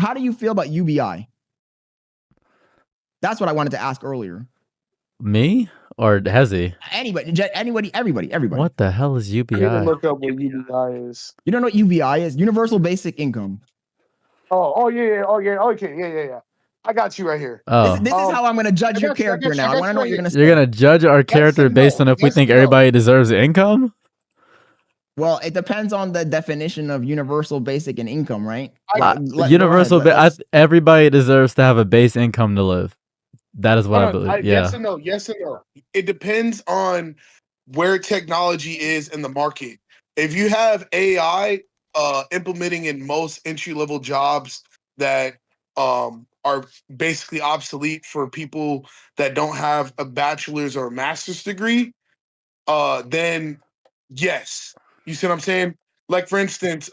how do you feel about UBI? That's what I wanted to ask earlier. Me or Hezi? Anybody. What the hell is I need to UBI? look up what UBI is. You don't know what UBI is? Universal Basic Income. Yeah. Okay, yeah. I got you right here. Oh, This is how I'm going to judge your character now. I want to know what you're going to say. you're gonna judge our character based on if we think everybody deserves income? Well, it depends on the definition of universal basic and income, right? Everybody deserves to have a base income to live. That is what I believe. Yes and no. It depends on where technology is in the market. If you have AI implementing in most entry-level jobs that are basically obsolete for people that don't have a bachelor's or a master's degree, then yes. You see what I'm saying? Like, for instance,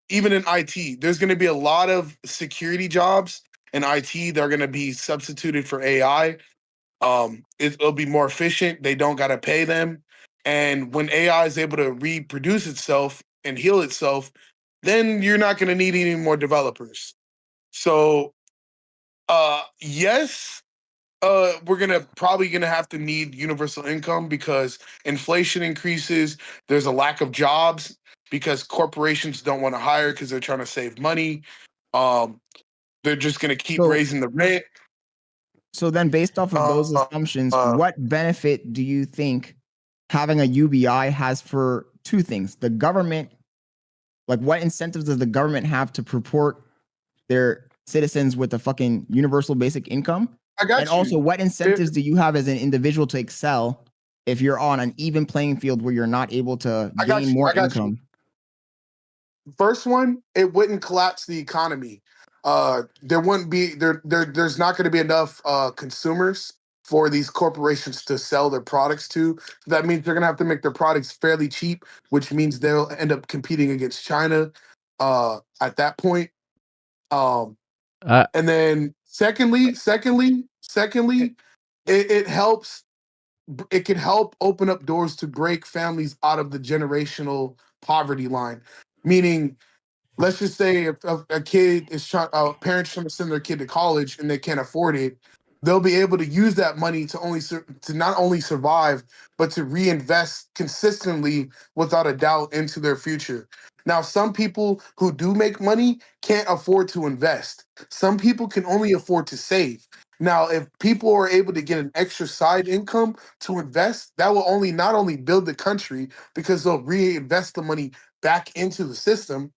even in IT, there's going to be a lot of security jobs in IT that are going to be substituted for AI. It'll be more efficient. They don't got to pay them. And when AI is able to reproduce itself and heal itself, then you're not going to need any more developers. So, yes, we're probably gonna have to need universal income because inflation increases. There's a lack of jobs because corporations don't want to hire because they're trying to save money. They're just gonna keep raising the rent. So then, based off of those assumptions, what benefit do you think having a UBI has for two things? The government, like what incentives does the government have to purport their citizens with a fucking universal basic income? And also, what incentives do you have as an individual to excel if you're on an even playing field where you're not able to gain more income? First one, it wouldn't collapse the economy. There wouldn't be there's not going to be enough consumers for these corporations to sell their products to. That means they're going to have to make their products fairly cheap, which means they'll end up competing against China at that point. And then secondly, it helps. It can help open up doors to break families out of the generational poverty line. Meaning, let's just say if a kid is parents trying to send their kid to college and they can't afford it, they'll be able to use that money to not only survive but to reinvest consistently without a doubt into their future. Now, some people who do make money can't afford to invest. Some people can only afford to save. Now, if people are able to get an extra side income to invest, that will not only build the country because they'll reinvest the money back into the system,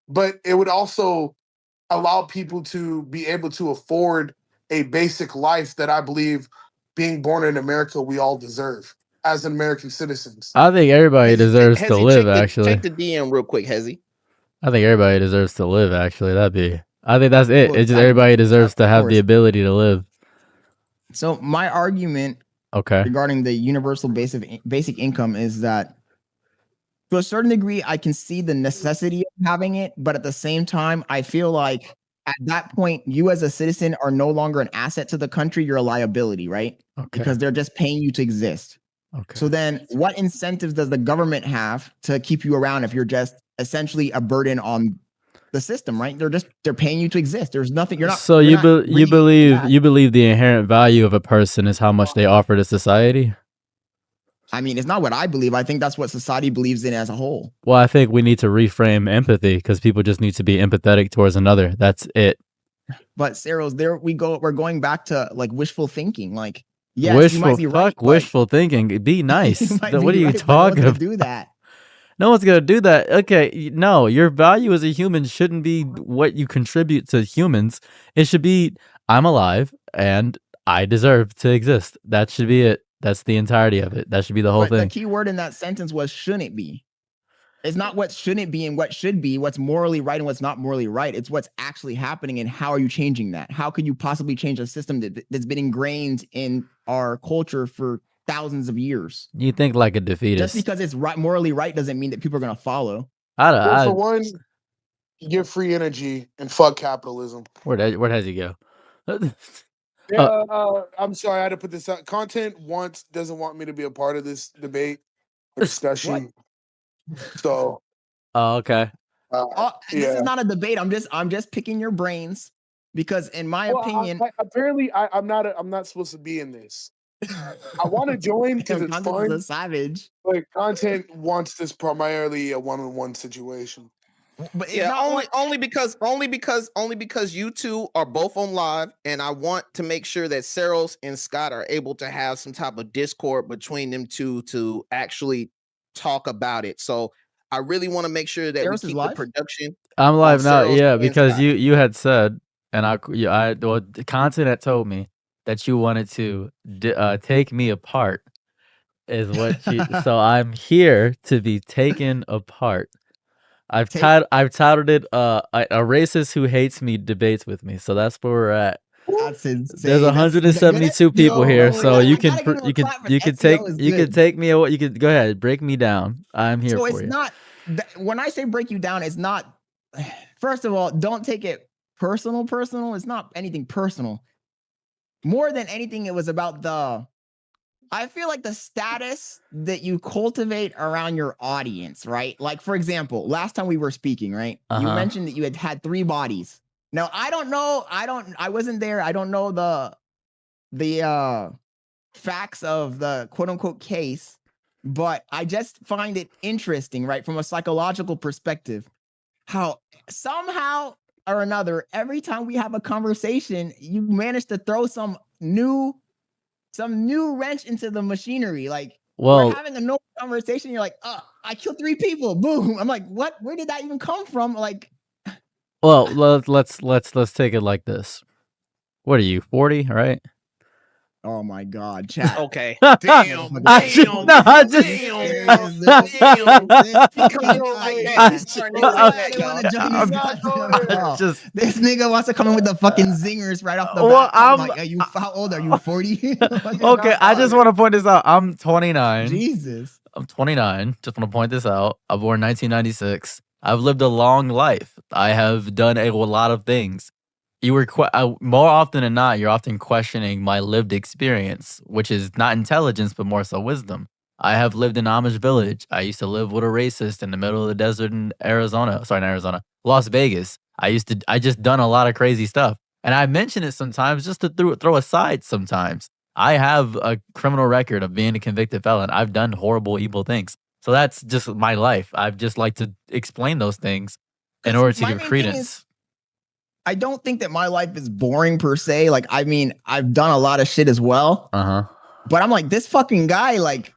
but it would also allow people to be able to afford a basic life that I believe being born in America, we all deserve as American citizens. I think everybody deserves to live, actually. Check the DM real quick, Hezi. I think everybody deserves to live, actually. I think that's it. It's just everybody deserves to have the ability to live. So my argument regarding the universal basic income is that to a certain degree, I can see the necessity of having it, but at the same time, I feel like at that point, you as a citizen are no longer an asset to the country, you're a liability, right? Because they're just paying you to exist. So then what incentives does the government have to keep you around if you're just essentially a burden on the system, right? They're paying you to exist. There's nothing you're not. So you believe the inherent value of a person is how much they offer to society? I mean, it's not what I believe. I think that's what society believes in as a whole. Well, I think we need to reframe empathy because people just need to be empathetic towards another. That's it. But Saros, there we go. We're going back to like wishful thinking. Like, yes, you might be right. Wishful thinking. Be nice. What are you talking about? Do that. No one's gonna do that. Okay, no, your value as a human shouldn't be what you contribute to humans. It should be I'm alive and I deserve to exist. That should be it. That's the entirety of it. That should be the whole thing. The key word in that sentence was shouldn't be. It's not what shouldn't be and what should be, what's morally right and what's not morally right. It's what's actually happening and how are you changing that? How could you possibly change a system that's been ingrained in our culture for thousands of years? You think like a defeatist. Just because it's morally right doesn't mean that people are going to follow. For one, give free energy and fuck capitalism. Where'd Hezi go? I'm sorry, I had to put this out. Content doesn't want me to be a part of this debate or discussion. So. Oh, okay. This is not a debate. I'm just picking your brains because, in my opinion, apparently I'm not supposed to be in this. I want to join because it's fun. A savage. Like content wants this primarily a one-on-one situation. But yeah, only because you two are both on live, and I want to make sure that Saros and Scott are able to have some type of discord between them two to actually talk about it. So I really want to make sure that Saros we is keep the live? production. I'm live now, Saros yeah, and because Scott. you had said, and the content had told me that you wanted to take me apart, is what you. So I'm here to be taken apart. I've titled it a racist who hates me debates with me. So that's where we're at. That's insane. There's 172 people here, so you can take me away. You can go ahead, break me down. I'm here for you. So it's not when I say break you down, it's not. First of all, don't take it personal. It's not anything personal. More than anything, it was about I feel like the status that you cultivate around your audience, right? Like, for example, last time we were speaking, right? You mentioned that you had 3 bodies. Now, I don't know. I wasn't there. I don't know the facts of the quote unquote case, but I just find it interesting, right? From a psychological perspective, how somehow or another, every time we have a conversation, you manage to throw some new wrench into the machinery. Like, we're having a normal conversation. You're like, I killed 3 people. Boom. I'm like, what? Where did that even come from? Like, well, let's take it like this. What are you, 40, right? Oh my God, chat. Okay. Damn. This nigga wants to come in with the fucking zingers right off the bat. I'm like, how old are you? 40? Okay, I just want to point this out. I'm 29. Jesus. I'm 29. Just want to point this out. I was born 1996. I've lived a long life. I have done a lot of things. You were more often than not, you're often questioning my lived experience, which is not intelligence, but more so wisdom. I have lived in Amish village. I used to live with a racist in the middle of the desert in Arizona. Sorry, not Arizona, Las Vegas. I just done a lot of crazy stuff. And I mention it sometimes just to throw aside sometimes. I have a criminal record of being a convicted felon. I've done horrible, evil things. So that's just my life. I've just like to explain those things in order to give credence. I don't think that my life is boring per se. Like, I mean, I've done a lot of shit as well. But I'm like, this fucking guy, like,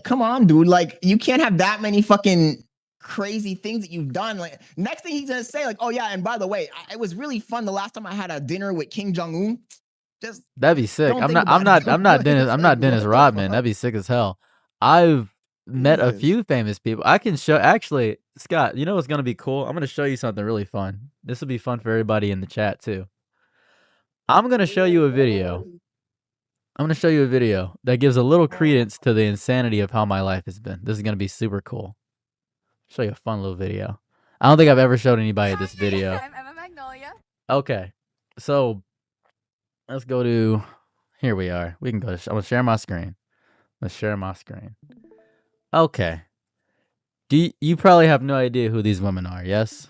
come on, dude. Like, you can't have that many fucking crazy things that you've done. Like, next thing he's gonna say, like, oh yeah, and by the way, it was really fun the last time I had a dinner with Kim Jong-un. Just that'd be sick. I'm not Dennis Rodman. That'd be sick as hell. I've met a few famous people. I can show. Actually, Scott, you know what's gonna be cool? I'm gonna show you something really fun. This will be fun for everybody in the chat too. I'm gonna show you a video. That gives a little credence to the insanity of how my life has been. This is gonna be super cool. Show you a fun little video. I don't think I've ever showed anybody this video. I'm Emma Magnolia. Okay, so let's go to. Here we are. We can go. I'm gonna share my screen. Let's share my screen. Okay. You probably have no idea who these women are, yes?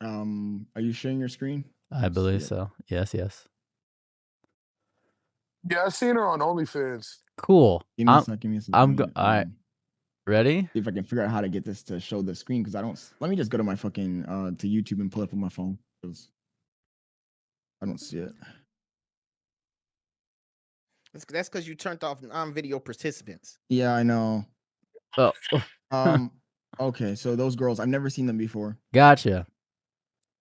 Are you sharing your screen? I believe so. Yes. Yeah, I've seen her on OnlyFans. Cool. Give me a second. All right. Ready? See if I can figure out how to get this to show the screen, because I don't. Let me just go to my fucking to YouTube and pull it up on my phone, because I don't see it. That's because you turned off non-video participants. Yeah, I know. Oh. Okay, so those girls, I've never seen them before. Gotcha.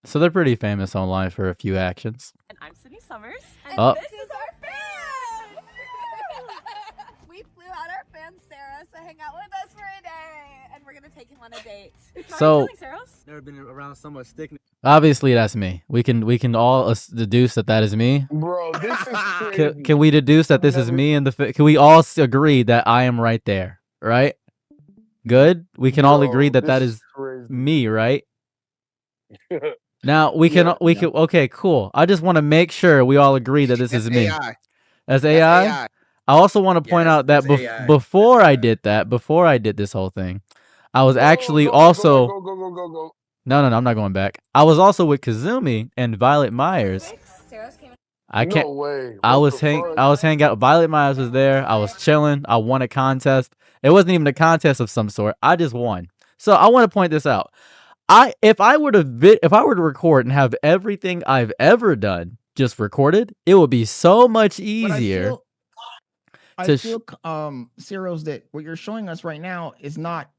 So they're pretty famous online for a few actions. And I'm Sydney Summers. And this is our fan! We flew out our fan Sarah to hang out with us for a day, and we're gonna take him on a date. So never been around so much thickness. Obviously, that's me. We can all deduce that is me. Bro, this is crazy. Can we deduce that this is me? Can we all agree that I am right there? Right? Good. We can all agree that that is me, right? Now we can. Okay, cool. I just want to make sure we all agree that this is me. AI. That's AI. I also want to point out that before I did this whole thing, I was actually also go. No, I'm not going back. I was also with Kazumi and Violet Myers. I can't. No way. I What was the fuck? hanging out. Violet Myers was there. I was chilling. I won a contest. It wasn't even a contest of some sort. I just won. So I want to point this out. If I were to record and have everything I've ever done just recorded, it would be so much easier. I feel Cyril's, that what you're showing us right now is not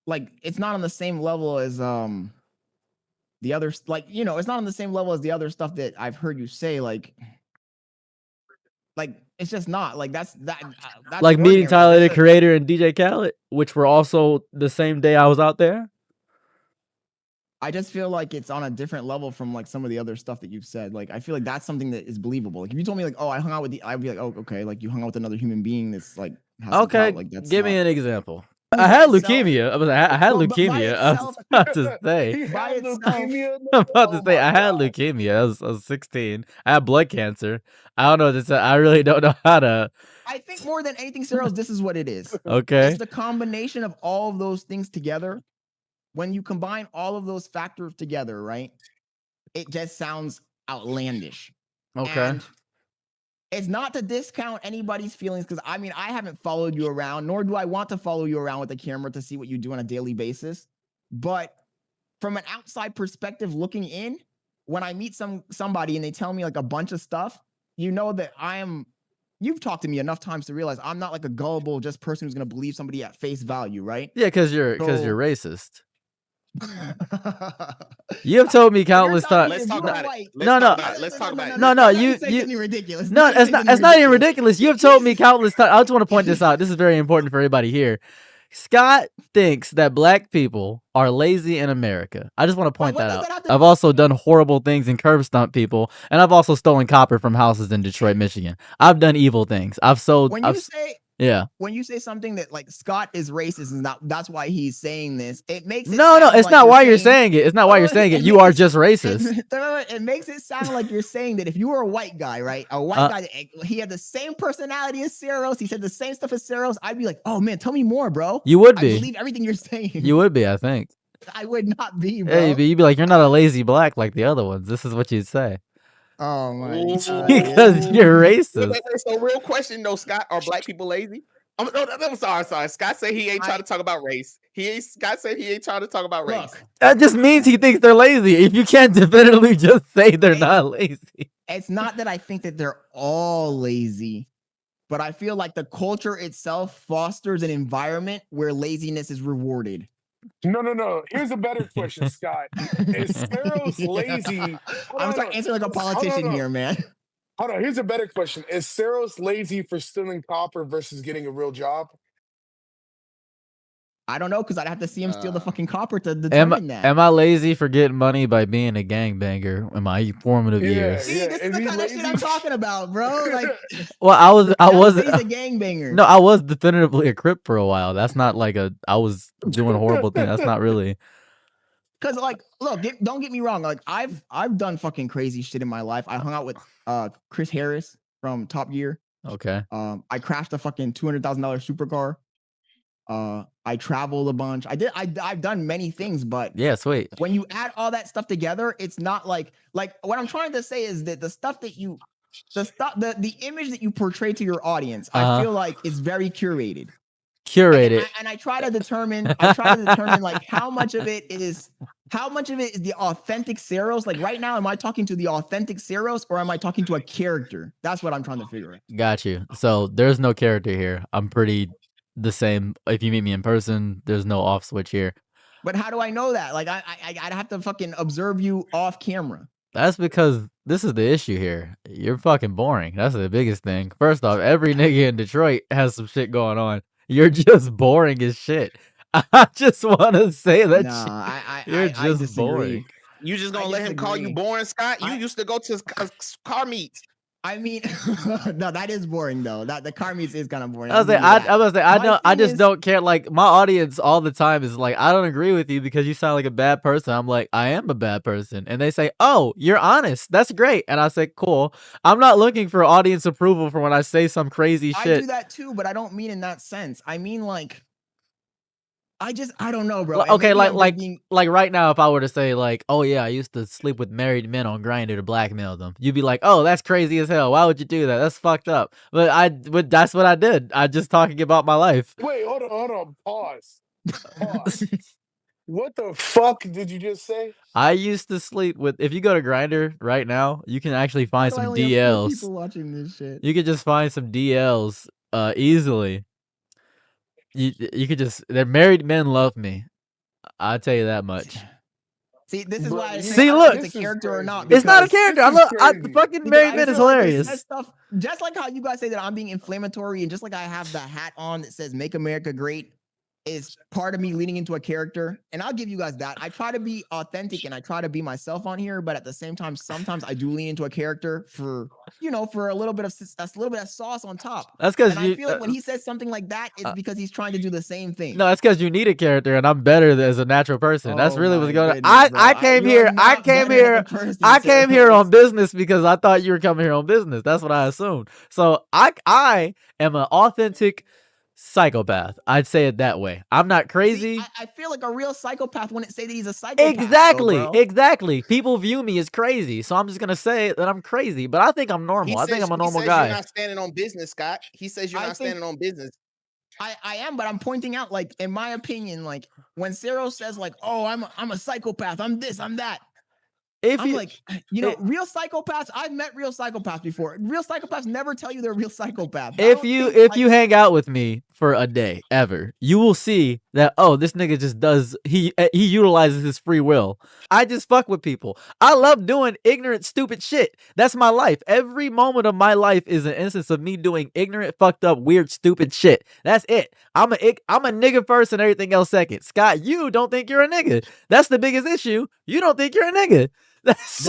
like, it's not on the same level as the others, like, you know, it's not on the same level as the other stuff that I've heard you say, like it's just not like that's like meeting ordinary. Tyler the Creator and DJ Khaled, which were also the same day I was out there. I just feel like it's on a different level from like some of the other stuff that you've said. Like, I feel like that's something that is believable. Like, if you told me like, oh, I hung out with I'd be like, oh, okay, like you hung out with another human being that's like has some Okay, clout. Like, that's give me not... an example. I had leukemia. I had leukemia. I was about to say. I'm about to say I had leukemia. I was 16. I had blood cancer. I don't know what to say. I really don't know how to. I think more than anything, Cyril, this is what it is. Okay. It's the combination of all of those things together. When you combine all of those factors together, right? It just sounds outlandish. Okay. And it's not to discount anybody's feelings, because I mean, I haven't followed you around, nor do I want to follow you around with a camera to see what you do on a daily basis. But from an outside perspective looking in, when I meet somebody and they tell me like a bunch of stuff, you know that you've talked to me enough times to realize I'm not like a gullible just person who's going to believe somebody at face value, right? Yeah, because you're racist. You have told me countless times. Let's talk about it. Let's talk about it. No, you ridiculous. No, it's not even ridiculous. You have told me countless times. I just want to point this out. This is very important for everybody here. Scott thinks that black people are lazy in America. I just want to point that out. I've also done horrible things and curb stomp people, and I've also stolen copper from houses in Detroit, Michigan. I've done evil things. I've sold. When you say something that like Scott is racist and that's why he's saying this, it makes it it's not why you're saying it. It's not why you're saying it. You are just racist. It makes it sound like you're saying that if you were a white guy, right? A white guy, he had the same personality as Saros, he said the same stuff as Saros, I'd be like, oh man, tell me more, bro. You would be. I believe everything you're saying. You would be, I think. I would not be, bro. Hey, but you'd be like, you're not a lazy black like the other ones. This is what you'd say. Oh my God. Because you're racist. So real question though, Scott, are black people lazy? I'm sorry. Scott said he ain't trying to talk about race. Scott said he ain't trying to talk about race. That just means he thinks they're lazy. If you can't definitively just say they're not lazy. It's not that I think that they're all lazy, but I feel like the culture itself fosters an environment where laziness is rewarded. No. Here's a better question, Scott. Is Saros lazy? I'm starting to answer like a politician here, man. Hold on, here's a better question. Is Saros lazy for stealing copper versus getting a real job? I don't know, because I'd have to see him steal the fucking copper to determine that. Am I lazy for getting money by being a gangbanger in my formative years? See, this is the kind of shit I'm talking about, bro. Like, well, I was a gangbanger. No, I was definitively a Crip for a while. That's not like I was doing horrible things. That's not really. Because like, look, don't get me wrong. Like, I've done fucking crazy shit in my life. I hung out with Chris Harris from Top Gear. Okay. I crashed a fucking $200,000 supercar. I traveled a bunch. I've done many things, but yeah, sweet. When you add all that stuff together, it's not like what I'm trying to say is that the image that you portray to your audience, I feel like is very curated. And I try to determine like how much of it is the authentic Saros. Like right now, am I talking to the authentic Saros or am I talking to a character? That's what I'm trying to figure out. Got you. So there's no character here. I'm pretty the same. If you meet me in person, there's no off switch here. But how do I know that? Like I'd have to fucking observe you off camera. That's because this is the issue here. You're fucking boring. That's the biggest thing. First off, every nigga in Detroit has some shit going on. You're just boring as shit. I just want to say that. Nah, you're just boring. You just gonna let him call you boring, Scott? You used to go to car meets. I mean, no, that is boring though. That the car meets is kind of boring. I just don't care. Like my audience all the time is like, I don't agree with you because you sound like a bad person. I'm like, I am a bad person, and they say, oh, you're honest. That's great, and I say, cool. I'm not looking for audience approval for when I say some crazy shit. I do that too, but I don't mean in that sense. I mean like I don't know, bro. Okay, being... like right now, if I were to say like, oh yeah, I used to sleep with married men on Grindr to blackmail them, you'd be like, oh, that's crazy as hell. Why would you do that? That's fucked up. But that's what I did. I just talking about my life. Wait, hold on. Pause. What the fuck did you just say? I used to sleep with. If you go to Grindr right now, you can actually find some DLs. People watching this shit. You could just find some DLs easily. You could just. They're married men love me. I'll tell you that much. See, this is why I say look, it's a character or not. It's not a character. I fucking married men is hilarious. Stuff, just like how you guys say that I'm being inflammatory, and just like I have the hat on that says "Make America Great," is part of me leaning into a character. And I'll give you guys that. I try to be authentic and I try to be myself on here, but at the same time, sometimes I do lean into a character for, for a little bit of sauce on top. That's because I feel like when he says something like that, it's because he's trying to do the same thing. No, that's because you need a character, and I'm better as a natural person. That's really what's going on. I came here on business because I thought you were coming here on business. That's what I assumed. So I am an authentic psychopath. I'd say it that way. I'm not crazy. See, I feel like a real psychopath wouldn't say that he's a psychopath. Exactly. People view me as crazy, so I'm just gonna say that I'm crazy. But I think I'm normal. I think I'm a normal guy. You're not standing on business, Scott. He says you're not standing on business. I am, but I'm pointing out, like, in my opinion, like when Cero says, like, "Oh, I'm a psychopath. I'm this. I'm that." Real psychopaths, I've met real psychopaths before. Real psychopaths never tell you they're a real psychopath. If you hang out with me for a day ever, you will see that, oh, this nigga just does, he utilizes his free will. I just fuck with people. I love doing ignorant, stupid shit. That's my life. Every moment of my life is an instance of me doing ignorant, fucked up, weird, stupid shit. That's it. I'm a nigga first and everything else second. Scott, you don't think you're a nigga. That's the biggest issue. You don't think you're a nigga. This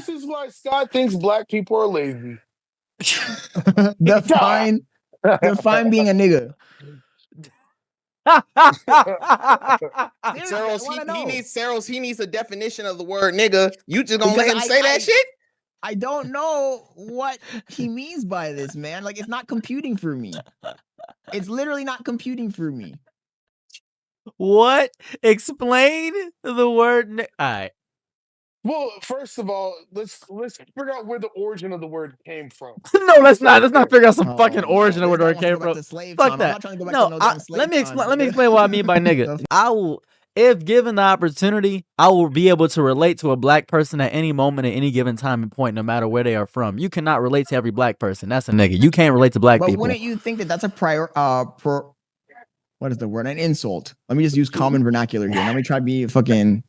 is why Scott thinks black people are lazy. Define being a nigga. He needs a definition of the word nigga. You just gonna let him say that shit? I don't know what he means by this, man. Like, it's not computing for me. It's literally not computing for me. What? Explain the word. All right. Well, first of all, let's figure out where the origin of the word came from. No, let's not figure out some fucking origin of where the word came from. Fuck that. Let me explain what I mean by nigga. I will, if given the opportunity, I will be able to relate to a black person at any moment, at any given time and point, no matter where they are from. You cannot relate to every black person. That's a nigga. You can't relate to black people. But wouldn't you think that that's a what is the word? An insult. Let me just use common vernacular here. Let me try to be fucking...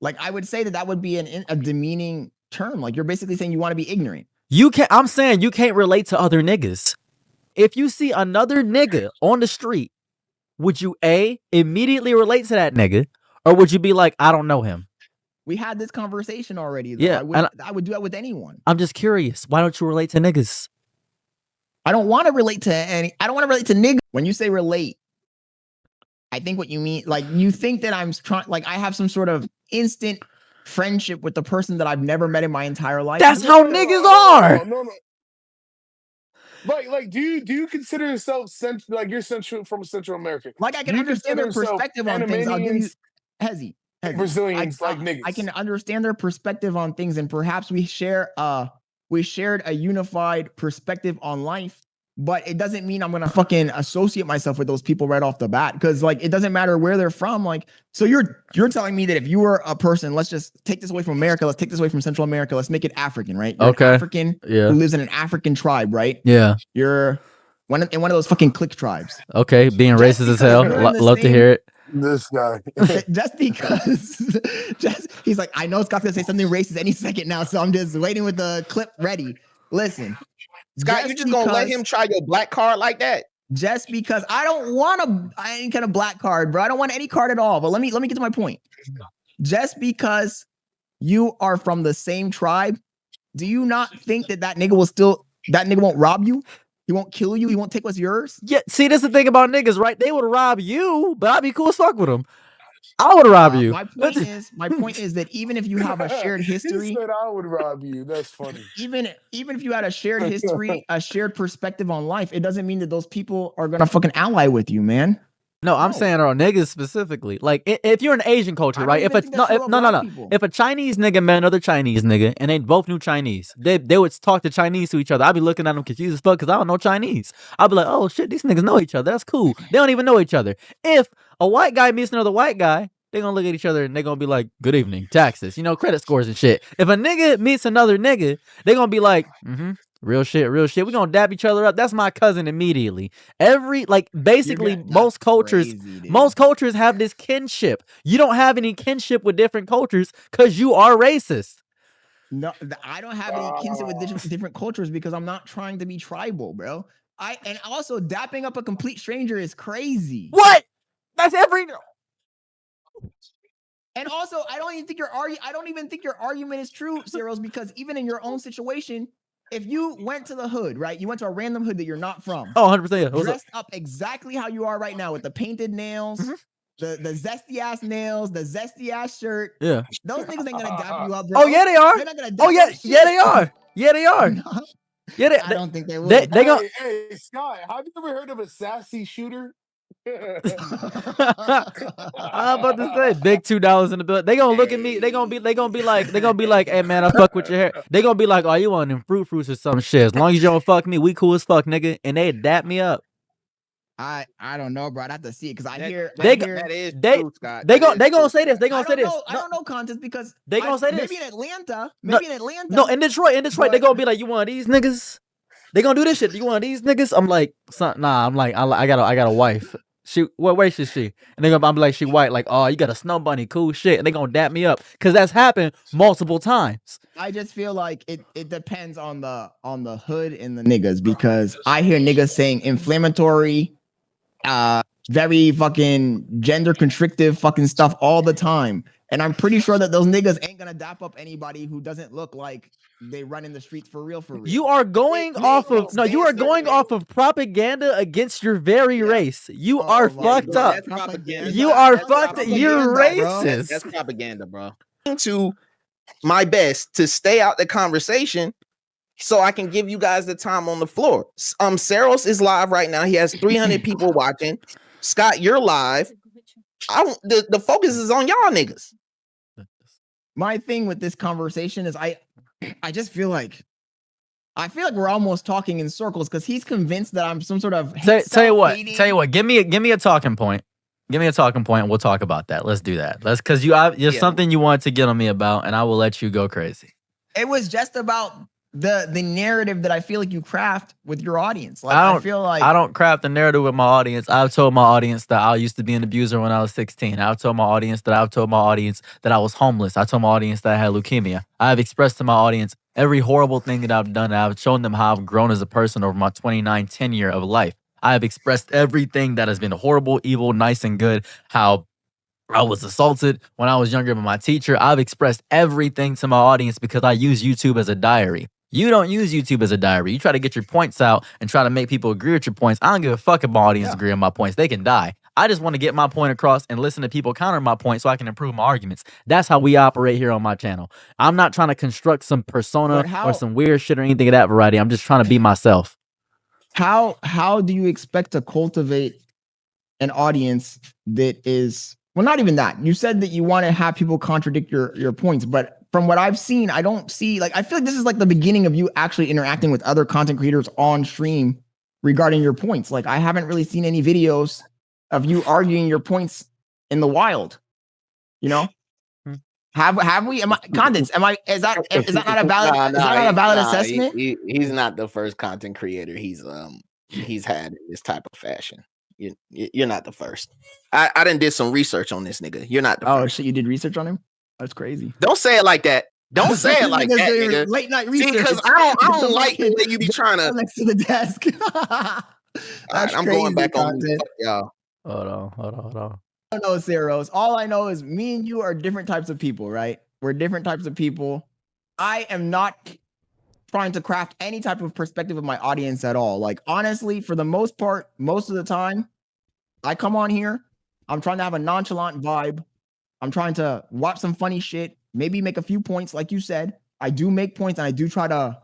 Like, I would say that would be a demeaning term. Like, you're basically saying you want to be ignorant. I'm saying you can't relate to other niggas. If you see another nigga on the street, would you immediately relate to that nigga, or would you be like, I don't know him? We had this conversation already, though. Yeah, I would do that with anyone. I'm just curious. Why don't you relate to niggas? I don't want to relate to I don't want to relate to niggas. When you say relate, I think what you mean, like, you think that I'm trying, like, I have some sort of instant friendship with the person that I've never met in my entire life. That's how niggas are. No. Like, do you consider yourself you're from Central America? Like, I can understand their perspective on things. I'll give you Hezzy. Brazilians like niggas. I can understand their perspective on things, and perhaps we shared a unified perspective on life. But it doesn't mean I'm gonna fucking associate myself with those people right off the bat, because, like, it doesn't matter where they're from. Like, so you're telling me that if you were a person, let's just take this away from America, let's take this away from Central America, let's make it African, right? You're an African who lives in an African tribe, right? Yeah. You're in one of those fucking clique tribes. Okay, being racist as hell. Love to hear it. This guy. Just because he's like, I know Scott's gonna say something racist any second now, so I'm just waiting with the clip ready. Listen. Scott, you just gonna let him try your black card like that? Just because I don't want any kind of black card, bro. I don't want any card at all. But let me get to my point. Just because you are from the same tribe, do you not think that nigga won't rob you? He won't kill you. He won't take what's yours. Yeah. See, that's the thing about niggas, right? They would rob you, but I'd be cool as fuck with them. I would rob you. My point is that even if you have a shared history, he said I would rob you. That's funny. Even if you had a shared history, a shared perspective on life, it doesn't mean that those people are gonna fucking ally with you, man. No, I'm saying niggas specifically. Like if you're an Asian culture, right? If a Chinese nigga met another Chinese nigga and they both knew Chinese, they would talk to Chinese to each other. I'd be looking at them confused as fuck because I don't know Chinese. I'd be like, oh shit, these niggas know each other. That's cool. They don't even know each other. If a white guy meets another white guy, they're gonna look at each other and they're gonna be like, good evening, taxes, credit scores and shit. If a nigga meets another nigga, they're gonna be like, real shit, real shit. We're gonna dap each other up. That's my cousin immediately. Basically, most cultures have this kinship. You don't have any kinship with different cultures because you are racist. No, I don't have any kinship with different cultures because I'm not trying to be tribal, bro. And also dapping up a complete stranger is crazy. What? That's every. And also, I don't even think your argument is true, Cyrils, because even in your own situation, if you went to the hood, right? You went to a random hood that you're not from. Oh, 100%. Yeah. Dressed up exactly how you are right now with the painted nails, the zesty ass nails, the zesty ass shirt. Yeah. Those niggas ain't gonna dap you up, bro. Oh yeah, they are. They're not gonna dap they are. Yeah, they are. Yeah, I don't think they will. Hey, Scott, have you ever heard of a sassy shooter? I'm about to say big $2 in the bill. They gonna look at me. They gonna be like, hey man, I fuck with your hair. They gonna be like, oh, you want them fruits or some shit. As long as you don't fuck me, we cool as fuck, nigga. And they dap me up. I don't know, bro. I'd have to see it because they gonna say this. They gonna say this. I don't know contest because they gonna say this. Maybe in Atlanta. No, in Detroit, they gonna be like, you want these niggas? They gonna do this shit. You want these niggas? I'm like, nah. I'm like, I got a wife. What race is she? And I'm like, she white. Like, oh, you got a snow bunny, cool shit. And they gonna dap me up because that's happened multiple times. I just feel like it depends on the hood and the niggas because I hear niggas saying inflammatory, very fucking gender constrictive fucking stuff all the time. And I'm pretty sure that those niggas ain't gonna dap up anybody who doesn't look like they run in the streets for real. You are going off of propaganda against your very race. You are fucked up. You are fucked up. You're racist. That's propaganda, bro. To my best to stay out the conversation so I can give you guys the time on the floor. Saros is live right now. He has 300 people watching. Scott, you're live. The focus is on y'all niggas. My thing with this conversation is I just feel like we're almost talking in circles because he's convinced that I'm some sort of tell you what. Give me a talking point. Give me a talking point and we'll talk about that. Let's do that. Because there's something you wanted to get on me about and I will let you go crazy. It was just about the narrative that I feel like you craft with your audience. Like I feel like I don't craft the narrative with my audience. I've told my audience that I used to be an abuser when I was 16. I've told my audience that I was homeless. I told my audience that I had leukemia. I've expressed to my audience every horrible thing that I've done. I've shown them how I've grown as a person over my 29 tenure of life. I have expressed everything that has been horrible, evil, nice, and good. How I was assaulted when I was younger by my teacher. I've expressed everything to my audience because I use YouTube as a diary. You don't use YouTube as a diary. You try to get your points out and try to make people agree with your points. I don't give a fuck if my audience agree on my points. They can die. I just want to get my point across and listen to people counter my point so I can improve my arguments. That's how we operate here on my channel. I'm not trying to construct some persona or some weird shit or anything of that variety. I'm just trying to be myself. How do you expect to cultivate an audience that is, well, not even that. You said that you want to have people contradict your points, but from what I've seen, I don't see, I feel like this is like the beginning of you actually interacting with other content creators on stream regarding your points. Like I haven't really seen any videos of you arguing your points in the wild. Have we? Is that not a valid assessment? He's not the first content creator he's had in this type of fashion. You're not the first. I done did some research on this nigga. You're not the first. Oh shit, you did research on him? That's crazy. Don't say it like that. Don't say it like that, nigga. Late night research. Because I don't like the way you be trying to next to the desk. I'm going back on y'all. Hold on. I don't know, Saros. All I know is me and you are different types of people, right? We're different types of people. I am not trying to craft any type of perspective of my audience at all. Like, honestly, for the most part, most of the time, I come on here, I'm trying to have a nonchalant vibe. I'm trying to watch some funny shit, maybe make a few points, like you said. I do make points and I do try to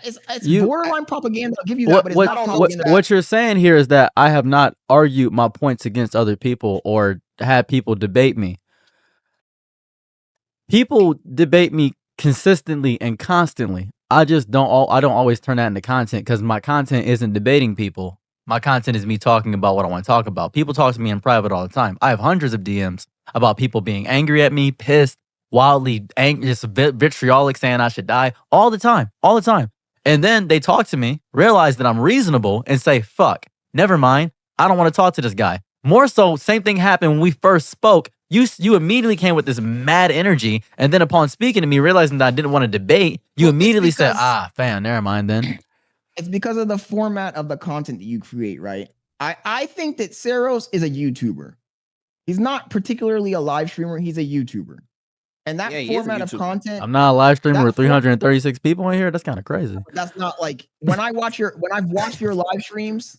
it's borderline propaganda. I'll give you that, but it's not propaganda. What you're saying here is that I have not argued my points against other people or had people debate me. People debate me consistently and constantly. I don't always turn that into content because my content isn't debating people. My content is me talking about what I want to talk about. People talk to me in private all the time. I have hundreds of DMs about people being angry at me, pissed, wildly angry, just vitriolic, saying I should die all the time. And then they talk to me, realize that I'm reasonable, and say, fuck, never mind. I don't want to talk to this guy. More so, same thing happened when we first spoke. You immediately came with this mad energy, and then upon speaking to me, realizing that I didn't want to debate, you immediately said, fam, never mind then. It's because of the format of the content that you create, right? I think that Saros is a YouTuber. He's not particularly a live streamer. He's a YouTuber. And that format of content. I'm not a live streamer with 336 people in here. That's kind of crazy. That's not like when I've watched your live streams.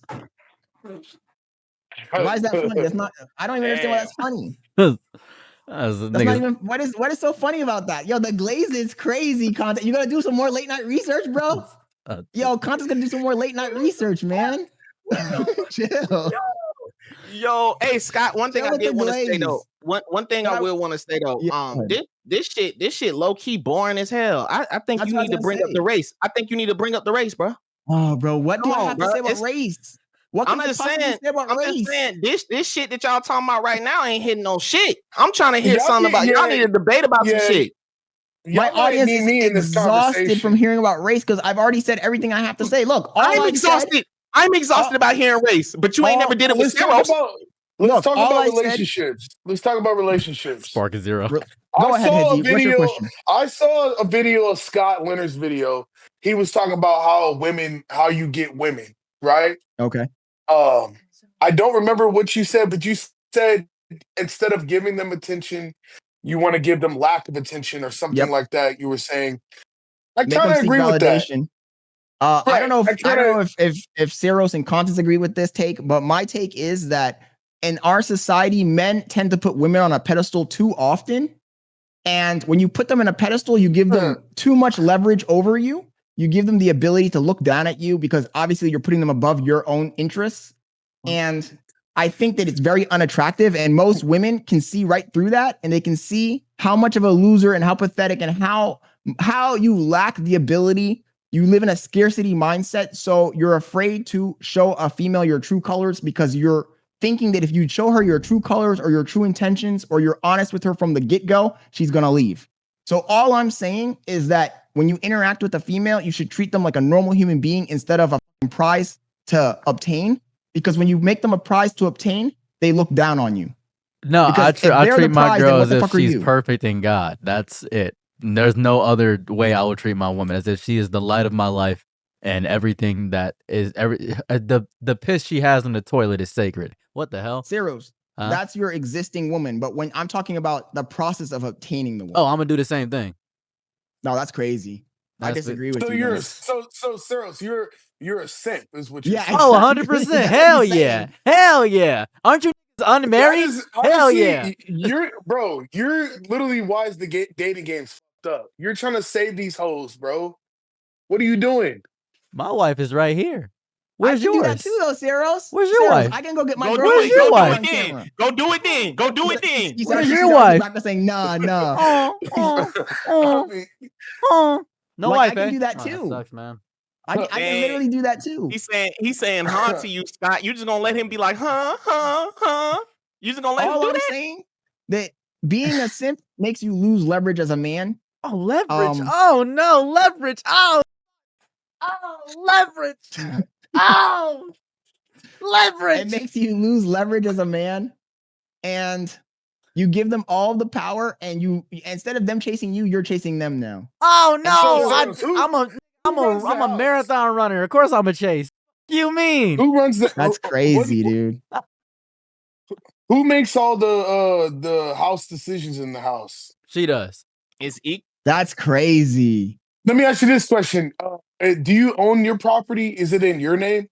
Why is that funny? That's not. I don't even understand why that's funny. That's not even. What is so funny about that? Yo, the Glaze is crazy content. You gotta do some more late night research, bro. Yo, Content's gonna do some more late night research, man. Chill. Yo, hey Scott. One thing I did want to say though. One thing I will want to say though. This shit low key boring as hell. I think you need to bring up the race. I think you need to bring up the race, bro. Oh, bro, what do I have to say about race? What can I possibly say about race? Just saying, this shit that y'all talking about right now ain't hitting no shit. I'm trying to hear something about. Y'all need to debate about some shit. My audience is exhausted from hearing about race because I've already said everything I have to say. Look, I'm exhausted. I'm exhausted about hearing race, but you ain't never did it with Saros. Let's talk about relationships. Let's talk about relationships. Spark is zero. Go ahead, Hedgie. What's your question? I saw a video of Scott Leonard's video. He was talking about how you get women, right? Okay. I don't remember what you said, but you said instead of giving them attention, you want to give them lack of attention or something like that. You were saying. I kind of agree with that. I don't know if Saros and Contis agree with this take, but my take is that in our society, men tend to put women on a pedestal too often. And when you put them in a pedestal, you give them too much leverage over you. You give them the ability to look down at you because obviously you're putting them above your own interests. And I think that it's very unattractive. And most women can see right through that. And they can see how much of a loser and how pathetic and how you lack the ability. You live in a scarcity mindset. So you're afraid to show a female your true colors because you're thinking that if you show her your true colors or your true intentions or you're honest with her from the get-go, she's going to leave. So all I'm saying is that when you interact with a female, you should treat them like a normal human being instead of a prize to obtain. Because when you make them a prize to obtain, they look down on you. No, I treat my girl as if she's perfect in God. That's it. There's no other way I would treat my woman, as if she is the light of my life and everything that is the piss she has in the toilet is sacred. What the hell? Saros, that's your existing woman. But when I'm talking about the process of obtaining the woman. Oh, I'm gonna do the same thing. No, that's crazy. I disagree with you. So Saros, you're a simp, is what you're saying. Oh, 100%. Hell yeah. Hell yeah. Aren't you unmarried? Hell yeah. You're literally why is the dating game's fucked up? You're trying to save these hoes, bro. What are you doing? My wife is right here. Where's yours? I can do that too, though, Saros. Where's your wife? I can go get my girl. Where's your wife? Go do it then. Where's your wife? Back to saying nah. No wife. I can do that too. That sucks, man. I can literally do that too. He's saying huh to you, Scott. You just gonna let him be like huh? You just gonna let him do that? I'm saying that being a simp makes you lose leverage as a man. Oh, leverage. Oh no, leverage. Oh, leverage. Oh, leverage. It makes you lose leverage as a man, and you give them all the power, and you instead of them chasing you, you're chasing them now. Oh no, I'm a marathon runner. Of course I'm a chase. You mean? Who runs the? That's crazy, dude. Who makes all the house decisions in the house? She does. That's crazy. Let me ask you this question: do you own your property? Is it in your name?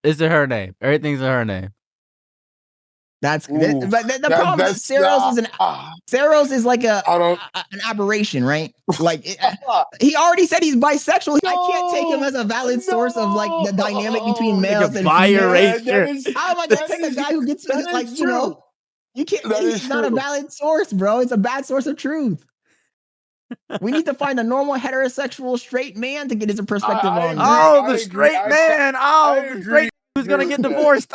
Is it her name? Everything's in her name. But the problem is Saros is like an aberration, right? Like he already said he's bisexual. I can't take him as a valid source of like the dynamic between males and females. How am I gonna take a guy who gets like you can't? He's not a valid source, bro. It's a bad source of truth. We need to find a normal heterosexual straight man to get his perspective on. The straight man. The straight who's gonna get divorced.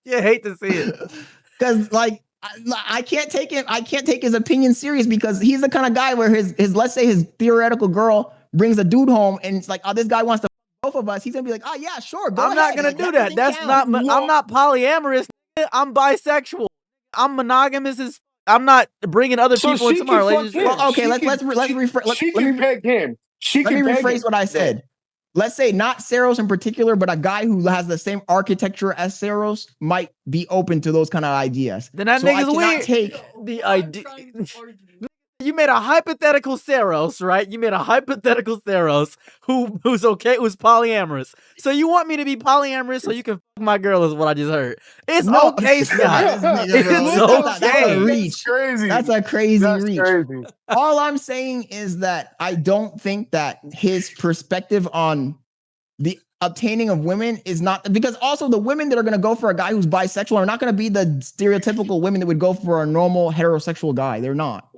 You hate to see it. Because like I can't take him. I can't take his opinion serious because he's the kind of guy where his let's say his theoretical girl brings a dude home and it's like, oh, this guy wants to both of us. He's gonna be like, oh yeah, sure. I'm not gonna do that. That's not. I'm not polyamorous. I'm bisexual. I'm monogamous. I'm not bringing other people into my relationship. Well, okay, let's rephrase. She can peg him. Let me rephrase what I said. Let's say not Saros in particular, but a guy who has the same architecture as Saros might be open to those kind of ideas. Then that nigga's weird. Take the idea. You made a hypothetical Saros, right? You made a hypothetical Saros who's polyamorous. So you want me to be polyamorous so you can fuck my girl is what I just heard. It's okay, Scott. It's okay. That's a reach. Crazy. That's a crazy reach. Crazy. All I'm saying is that I don't think that his perspective on the obtaining of women is not, because also the women that are going to go for a guy who's bisexual are not going to be the stereotypical women that would go for a normal heterosexual guy. They're not.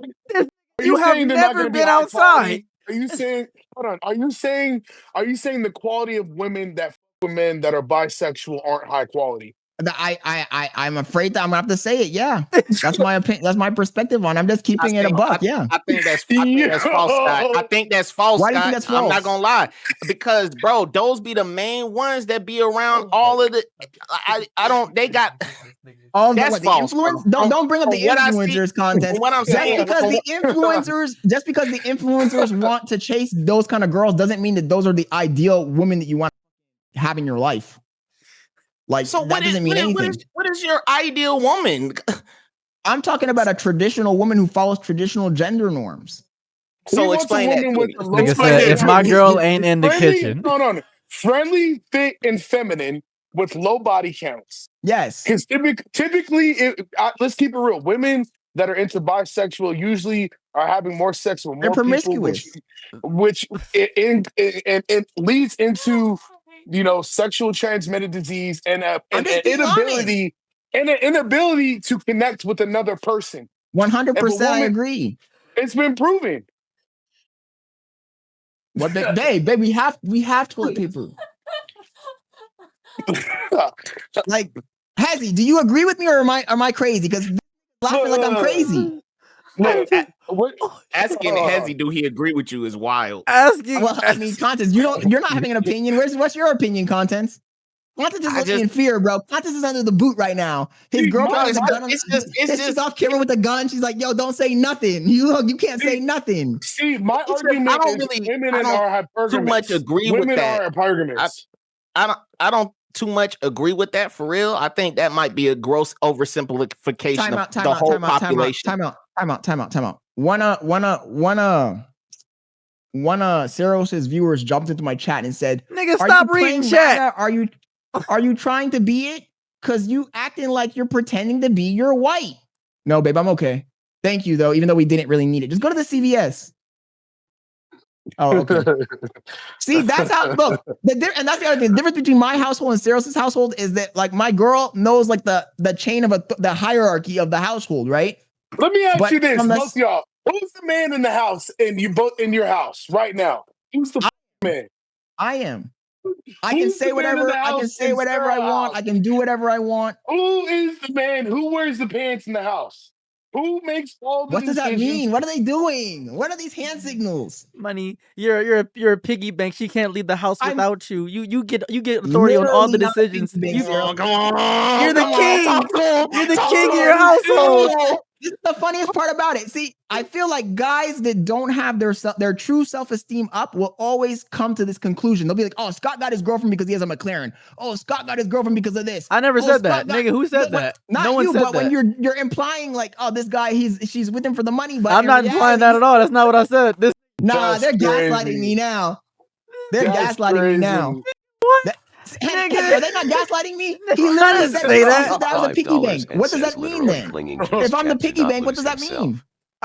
You have never been outside. Are you saying? Hold on. Are you saying the quality of women that with men that are bisexual aren't high quality? I'm afraid that I'm gonna have to say it. Yeah, that's my opinion. That's my perspective on it. I'm just keeping it a buck. I think that's false, Scott. I think that's false. Why do you think that's false? I'm not gonna lie, because bro, those be the main ones that be around all of the. I don't. They got. That's false. Don't bring up the influencers content. What I'm saying, just because the influencers want to chase those kind of girls doesn't mean that those are the ideal women that you want to have in your life. Like, so that doesn't mean anything. What is your ideal woman? I'm talking about a traditional woman who follows traditional gender norms. So explain that. Like I said, if my girl ain't in the kitchen. Hold on. Friendly, fit, and feminine with low body counts. Yes. Because typically, let's keep it real. Women that are into bisexual usually are having more sex with more people, which it leads into sexual transmitted disease and an inability to connect with another person. 100%, I agree. It's been proven. What, babe, we have toilet paper. Like, Hezzy, do you agree with me or am I crazy? Because laughing like I'm crazy. Asking Hezzy, do he agree with you is wild. Contents. You're not having an opinion. What's your opinion, Contents? Contents is living in fear, bro. Contents is under the boot right now. His girlfriend has a gun. She's off camera with a gun. She's like, "Yo, don't say nothing. You can't say nothing." See, my argument I don't too much agree with that. Women are hypergamous. I don't too much agree with that for real. I think that might be a gross oversimplification of the whole population. Time out. One of Saros's viewers jumped into my chat and said, "Nigga, stop reading chat. Are you trying to be it? Cause you acting like you're pretending to be you're white." No, babe, I'm okay. Thank you though, even though we didn't really need it. Just go to the CVS. Oh, okay. See, that's how look. And that's the other thing. The difference between my household and Saros's household is that like my girl knows like the chain of the hierarchy of the household, right? Let me ask you this, both y'all. Who's the man in the house and you both in your house right now? Who's the man? I am. I can say whatever I want. I can do whatever I want. Who is the man? Who wears the pants in the house? Who makes all the decisions? What does that mean? What are they doing? What are these hand signals? Money, you're a piggy bank. She can't leave the house without you. You get authority on all the decisions. Come on. You're the king. You're the king of your household. This is the funniest part about it. See, I feel like guys that don't have their true self-esteem up will always come to this conclusion. They'll be like, "Oh, Scott got his girlfriend because he has a McLaren. Oh, Scott got his girlfriend because of this." I never said that. Nigga, who said that? Not no you, one said but that. when you're implying like, "Oh, this guy, she's with him for the money." But I'm not implying that at all. That's not what I said. They're gaslighting me now. They're gaslighting me now. What? Henry, are they not gaslighting me? He I literally didn't said say that. that I was a piggy bank. and What does says that mean literally then? clinging to his If I'm the captain, piggy not bank, what does lose that himself. mean?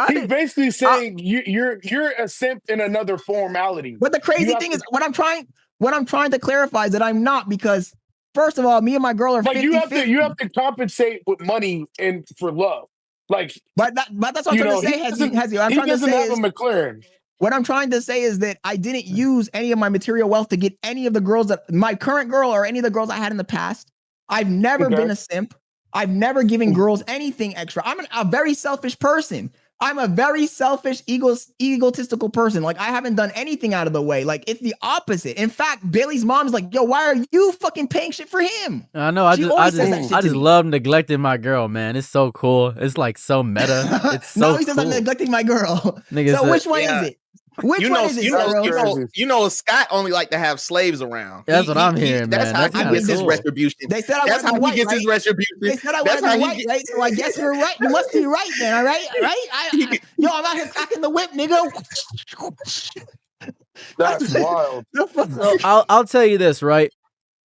He's basically saying you're a simp in another formality. But the crazy thing is, what I'm trying to clarify is that I'm not, because first of all, me and my girl are Like 50-50. you have to compensate with money and for love. Like, But that's what I'm trying to say, Hezi. What I'm he trying to doesn't say have a is, McLaren. what I'm trying to say is that I didn't use any of my material wealth to get any of the girls that my current girl or any of the girls I had in the past. I've never been a simp. I've never given girls anything extra. I'm a very selfish person. I'm a very selfish, egotistical person. Like, I haven't done anything out of the way. Like, it's the opposite. In fact, Bailey's mom's like, yo, why are you fucking paying shit for him? I know. I She always says that just shit to me. love neglecting my girl, man. It's so cool. It's like so meta. It's so now he says I'm neglecting my girl. Nigga So said- which one is it? Which one is it, Cyril? Scott only like to have slaves around. That's what I'm hearing, That's man. how That's he kinda gets his cool. retribution. They said I That's want to how be he white, gets right? his retribution. They said I That's want to how be he white, get- right? So I guess you're right. You must be right then, all right? Right? Yo, I'm out here cracking the whip, nigga. That's wild. So I'll tell you this, right?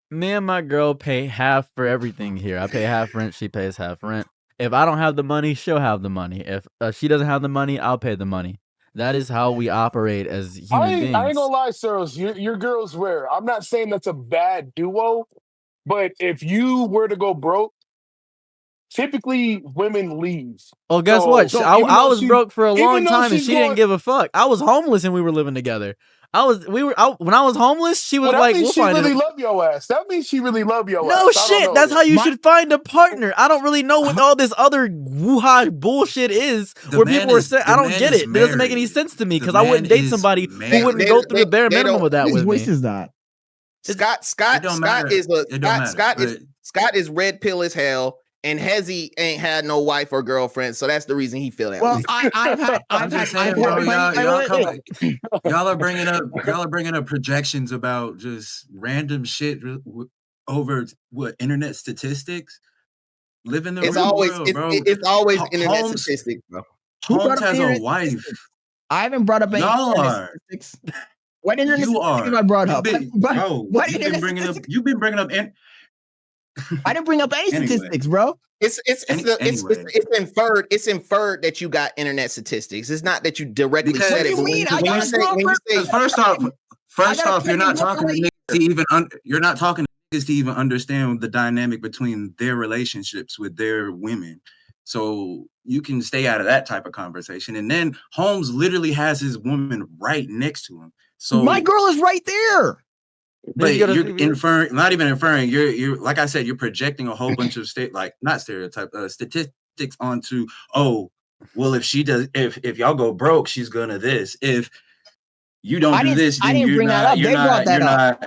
Me and my girl pay half for everything here. I pay half rent. She pays half rent. If I don't have the money, she'll have the money. If she doesn't have the money, I'll pay the money. That is how we operate as human beings. I ain't gonna lie, Cyril. Your girl's rare. I'm not saying that's a bad duo, but if you were to go broke, typically women leave. Well, guess what? So I was broke for a long time, and she's she didn't give a fuck. I was homeless, and we were living together. When I was homeless, she was that like, means "We'll she find really it." love your ass. That means she really love your ass. No shit. That's how you should find a partner. I don't really know what all this other woo-ha bullshit is. Where people are saying, I don't get it. It doesn't make any sense to me because I wouldn't date somebody who wouldn't go through the bare minimum of that with me. Whose voice is that? Scott is red pill as hell, and Hezi ain't had no wife or girlfriend, so that's the reason he feel that way. Y'all are bringing up projections about just random shit over what internet statistics. Live in the real world, bro. It's always internet statistics, bro. Holmes has a wife. I haven't brought up any internet statistics. What internet statistics have I brought up? You've been bringing up. I didn't bring up any statistics, bro. It's inferred. It's inferred that you got internet statistics. It's not that you directly said it. First off, you're not talking to niggas to even you're not talking to niggas to even understand the dynamic between their relationships with their women. So you can stay out of that type of conversation. And then Holmes literally has his woman right next to him. So my girl is right there. But you're inferring, not even inferring. You're like I said, you're projecting a whole bunch of statistics onto. Oh, well, if she does, if y'all go broke, she's gonna this. If you don't do this, then you're not. You're not.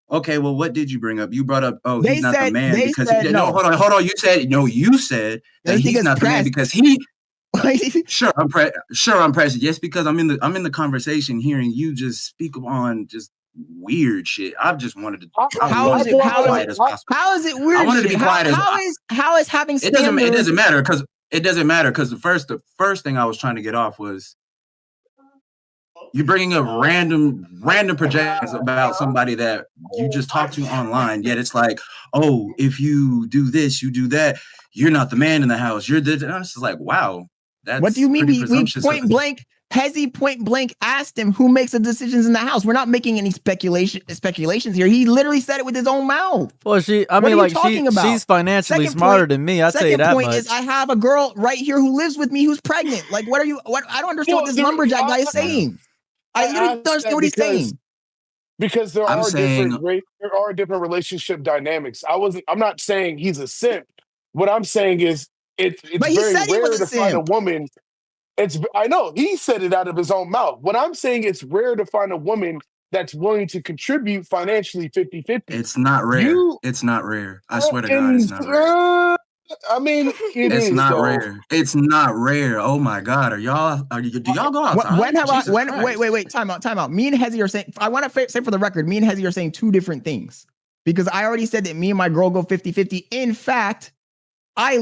Okay, well, what did you bring up? You brought up, he's not the man because no. Hold on. You said no. You said that he's not the man because he. Sure, I'm present. Yes, because I'm in the conversation, hearing you just speak on just weird shit. I just wanted to. How is it weird? I wanted to be quiet. How is having standards? It doesn't matter because the first thing I was trying to get off was you're bringing up random projections about somebody that you just talked to online. Yet it's like, oh, if you do this, you do that, you're not the man in the house. You're the. And it's just like, wow. What do you mean? We point blank. Hezi point blank asked him who makes the decisions in the house. We're not making any speculations here. He literally said it with his own mouth. Well, she's financially smarter than me. I'll tell you that much. Second point is I have a girl right here who lives with me who's pregnant. Like, what I don't understand what this lumberjack guy is saying. I literally don't understand what he's saying. Because there are different relationship dynamics. I'm not saying he's a simp. What I'm saying is it's very rare to find a woman. I know he said it out of his own mouth. What I'm saying, it's rare to find a woman that's willing to contribute financially 50-50. It's not rare. It's not rare. I swear to God, it's not rare. I mean, it's not rare. It's not rare. Oh my God, do y'all go outside? Wait, time out. Me and Hezi are saying, I want to say for the record, me and Hezi are saying two different things. Because I already said that me and my girl go 50-50. In fact, I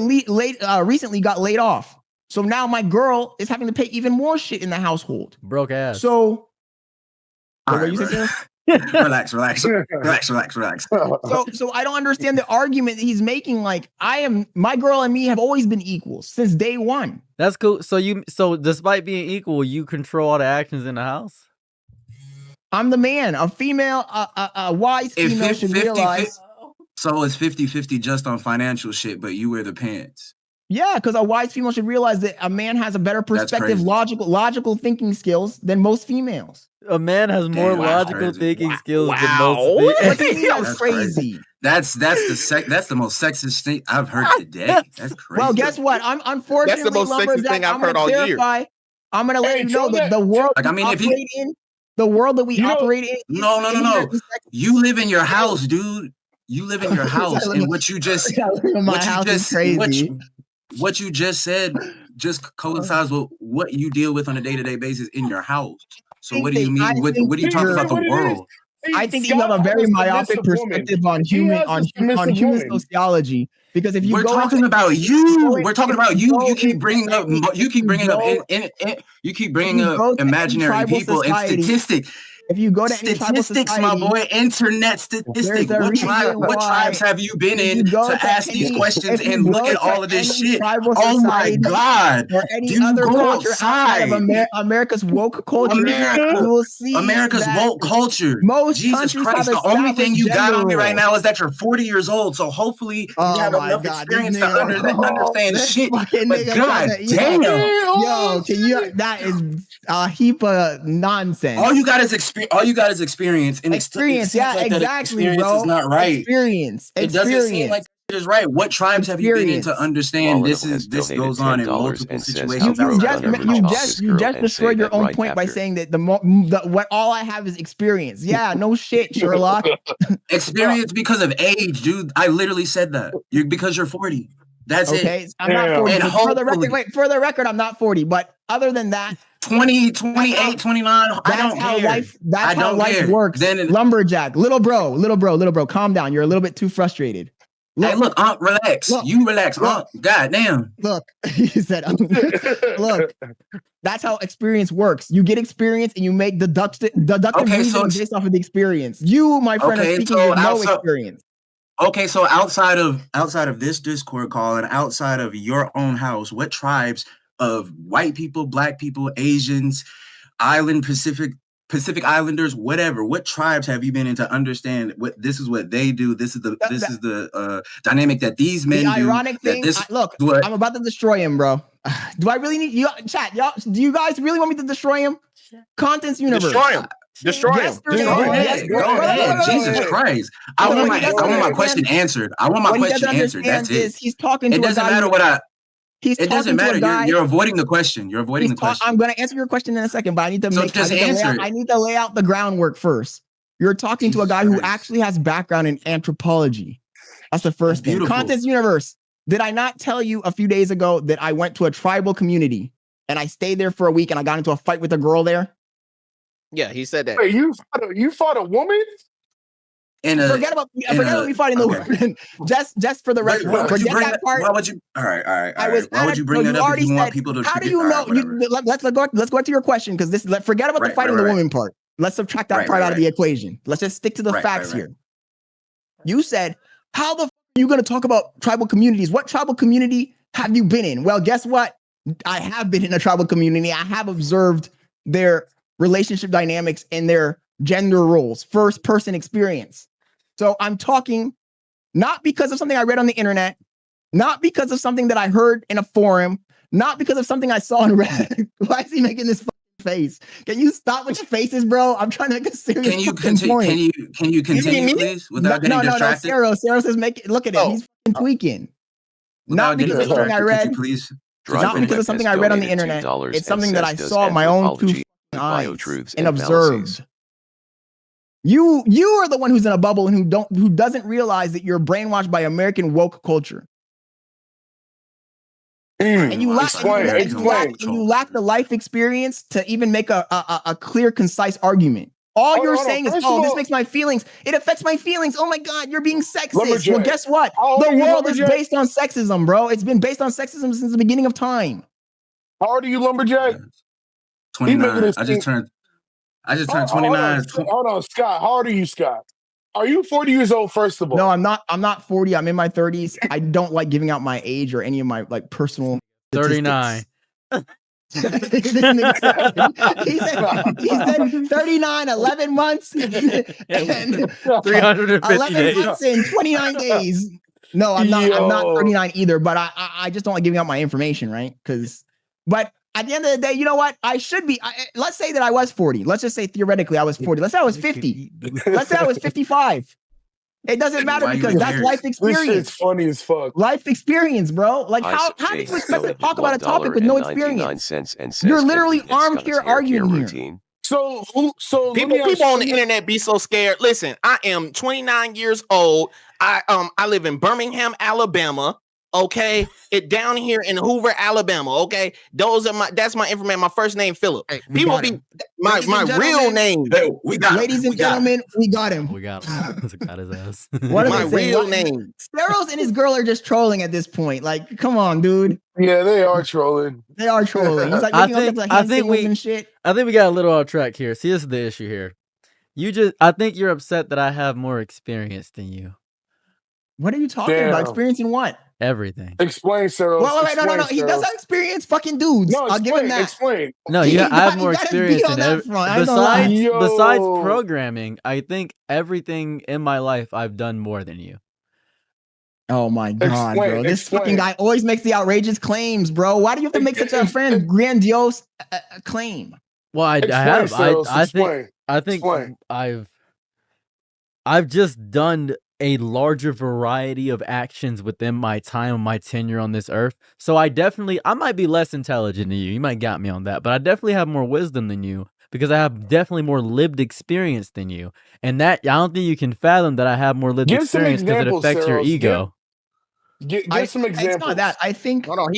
recently got laid off. So now my girl is having to pay even more shit in the household. Broke ass. So, what you say? relax. So I don't understand the argument that he's making. Like, my girl and me have always been equal since day one. That's cool. So despite being equal, you control all the actions in the house? I'm the man. A female, a wise female should realize. So it's 50-50 just on financial shit, but you wear the pants. Yeah, because a wise female should realize that a man has a better perspective, logical thinking skills than most females. A man has more logical thinking skills than most females. What do you mean that's crazy? That's the most sexist thing I've heard today. That's crazy. Well, guess what? I'm unfortunately that's the most sexist thing I've heard all year. I'm gonna let you know that the world the world that we operate in. No. You live in your house, dude. You live in your house, and what you just said just coincides with what you deal with on a day-to-day basis in your house. So what do you mean? What are you talking about the world? I think you have a very myopic perspective on human sociology. Because if you we're talking about you, you keep bringing up imaginary people and statistics. If you go to statistics, my boy, internet statistics. What tribes have you been in to ask these questions and look at all of this shit? Oh my God! Or any other culture outside of America's woke culture, you will see America's woke culture. Most Jesus Christ! The only thing you got on me right now is that you're 40 years old. So hopefully you have enough experience to understand shit. But God damn, yo, that is a heap of nonsense. All you got is experience. And experience, yeah, like exactly, experience bro. is not right. Experience. It doesn't seem like it is right. What tribes have you been in to understand this goes on in multiple situations? You just destroyed your own point by saying that what all I have is experience. Yeah, no shit, Sherlock. Experience because of age, dude. I literally said that. Because you're 40. That's okay. It. I'm not 40. For the record, I'm not 40. But other than that, 20, 28, 29. I don't care. That's how life works. Lumberjack, little bro, calm down. You're a little bit too frustrated. Hey, look, relax. You relax, God damn. Look, he said, look, that's how experience works. You get experience and you make deductive reasoning based off of the experience. You, my friend, are speaking with no experience. Okay, so outside of this Discord call and outside of your own house, what tribes of white people, black people, Asians, Pacific Islanders, whatever, what tribes have you been in to understand what this is what they do? This is the dynamic that these men do. The ironic thing, I'm about to destroy him, bro. Do I really need you chat? Y'all, do you guys really want me to destroy him? Contents universe. Destroy him. Go ahead. Jesus Christ. I want my question answered. That's it. He's talking to it doesn't matter what it doesn't matter. You're avoiding the question. I'm going to answer your question in a second, but I need to lay out the groundwork first. You're talking to a guy who actually has background in anthropology. That's the first thing. Contents universe. Did I not tell you a few days ago that I went to a tribal community and I stayed there for a week and I got into a fight with a girl there? Yeah, he said that. Wait, you fought a woman? Forget about me fighting the woman. Just for the record. Forget that part. Why would you? All right. Why would you bring that up if you want people to? How do you know? Let's go to your question because forget about the fighting the woman part. Let's subtract that part out of the equation. Let's just stick to the facts here. You said, how the f are you going to talk about tribal communities? What tribal community have you been in? Well, guess what? I have been in a tribal community. I have observed their relationship dynamics and their gender roles, first person experience. So I'm talking not because of something I read on the internet, not because of something that I heard in a forum, not because of something I saw in Reddit. Why is he making this face? Can you stop with your faces, bro? I'm trying to make a serious point. Can you continue, please, without getting distracted? No, Saros is making. Look at him. He's tweaking. Not because of something I read. Not because of something I read on the internet. It's something that I saw my own two eyes and observed. You are the one who's in a bubble and who doesn't realize that you're brainwashed by American woke culture. And you lack the life experience to even make a clear, concise argument. All you're saying is, this makes my feelings. It affects my feelings. Oh my God, you're being sexist. Well, guess what? The world is based on sexism, bro. It's been based on sexism since the beginning of time. How old are you, Lumberjack? 29. I just turned I just turned 29. Hold on, Scott. How old are you, Scott? Are you 40 years old, first of all? No, I'm not. I'm not 40. I'm in my 30s. I don't like giving out my age or any of my like personal 39. This nigga said, he said 39, 11 months, and 350 11 days. months and 29 days. No, I'm not. I'm not 39 either. But I just don't like giving out my information, right? But at the end of the day, you know what? I should be. Let's say that I was 40. Let's just say theoretically I was 40. Let's say I was 50. Let's say I was 55. It doesn't matter because that's life experience. This shit's funny as fuck. Life experience, bro. Like how do you expect to talk about a topic with no experience? You're literally armchair arguing here. So people on the internet be so scared. Listen, I am 29 years old. I live in Birmingham, Alabama. Okay, it down here in Hoover, Alabama. Okay, that's my information. My first name Philip. Hey, people be my real name. Ladies and gentlemen, we got him. We got him. Got his ass. What my real name? Sparrows and his girl are just trolling at this point. Like, come on, dude. Yeah, they are trolling. They are trolling. He's like, I think we got a little off track here. See, this is the issue here. I think you're upset that I have more experience than you. What are you talking about? Experiencing what? Everything. Explain, sir. Wait, no. He does have experience fucking dudes. No, I'll give him that. Explain. No, I have more experience in besides programming. I think everything in my life I've done more than you. Oh my god, bro! This fucking guy always makes the outrageous claimes, bro. Why do you have to make such a grandiose claim? Well, I think I've just done a larger variety of actions within my time and my tenure on this earth. So I might be less intelligent than you. You might got me on that, but I definitely have more wisdom than you because I have definitely more lived experience than you. And that I don't think you can fathom that I have more lived experience because it affects your ego. Give some examples. It's not that. I think Hold on,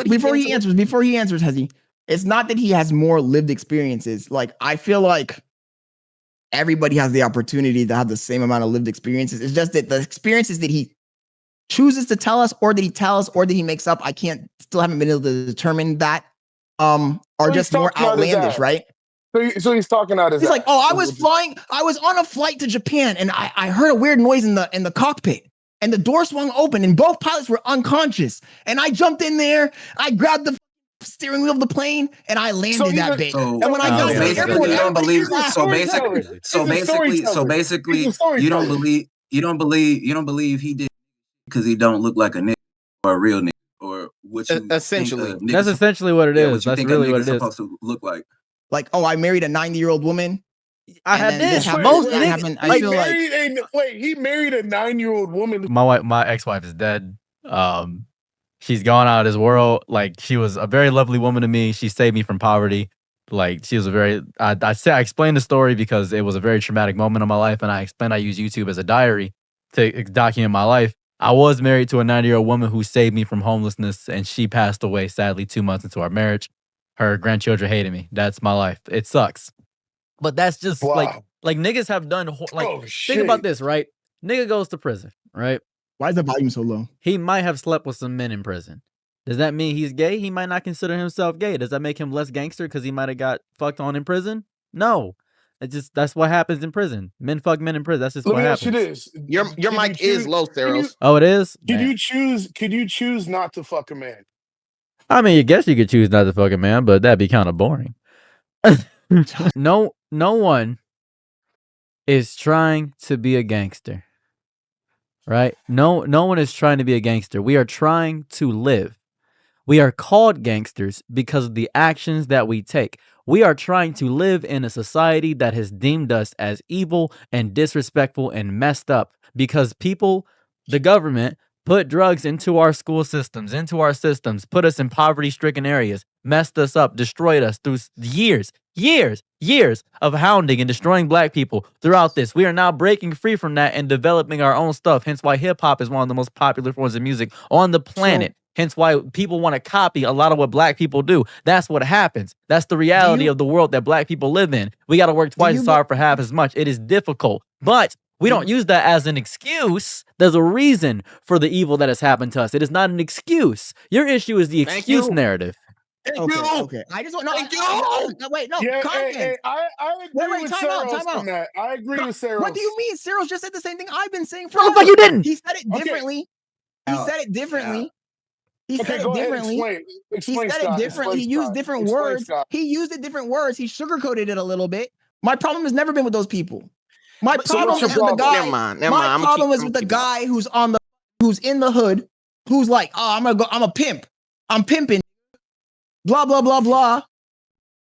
before he answers, Hezzy, it's not that he has more lived experiences. Like I feel like everybody has the opportunity to have the same amount of lived experiences. It's just that the experiences that he chooses to tell us or that he tells or that he makes up, I still haven't been able to determine that, are just more outlandish, right? So he's talking out his He's like, I was on a flight to Japan and I heard a weird noise in the cockpit and the door swung open and both pilots were unconscious. And I jumped in there, I grabbed the steering wheel of the plane and I landed that bitch. And when I got to the airport, you don't believe. So basically, you don't believe he did because he don't look like a nigga or a real nigga or what you essentially. That's essentially what it is. That's really what it is. Supposed to look like. Like, I married a 90-year-old woman. I had this. I feel like he married a 9-year-old woman. My ex-wife is dead. She's gone out of this world. Like, she was a very lovely woman to me. She saved me from poverty. Like, she was a very, I explained the story because it was a very traumatic moment in my life. And I explained I use YouTube as a diary to document my life. I was married to a 90-year-old woman who saved me from homelessness. And she passed away, sadly, 2 months into our marriage. Her grandchildren hated me. That's my life. It sucks. But that's just like niggas have done, think about this, right? Nigga goes to prison, right? Why is the volume so low? He might have slept with some men in prison. Does that mean he's gay? He might not consider himself gay. Does that make him less gangster because he might have got fucked on in prison? No. That's what happens in prison. Men fuck men in prison. That's just what happens. Let me ask you this. Your mic is low, Theros. Oh, it is? Could you choose not to fuck a man? I mean, I guess you could choose not to fuck a man, but that'd be kind of boring. No one is trying to be a gangster. Right? No one is trying to be a gangster. We are trying to live. We are called gangsters because of the actions that we take. We are trying to live in a society that has deemed us as evil and disrespectful and messed up because people, the government, put drugs into our school systems, into our systems, put us in poverty-stricken areas, messed us up, destroyed us through years of hounding and destroying black people throughout this. We are now breaking free from that and developing our own stuff. Hence why hip-hop is one of the most popular forms of music on the planet. Hence why people want to copy a lot of what black people do. That's what happens. That's the reality of the world that black people live in. We got to work twice as hard for half as much. It is difficult. But we don't use that as an excuse. There's a reason for the evil that has happened to us. It is not an excuse. Your issue is the excuse narrative. Okay. I just want no. Wait, no. Yeah, Content. I agree with Saros on that. I agree with Saros. What do you mean? Saros just said the same thing I've been saying for. No, the fuck you didn't. He said it differently. He said it differently. He said it differently. Explain, he said Scott. it differently. Explain, he used Scott. different Explain, words. Scott. He used it different words. He sugarcoated it a little bit. My problem has never been with those people. My So problem what's is your with the problem? guy. Never mind. My problem is with the guy who's in the hood, who's like, oh, I'm a pimp. I'm pimping. Blah blah blah blah.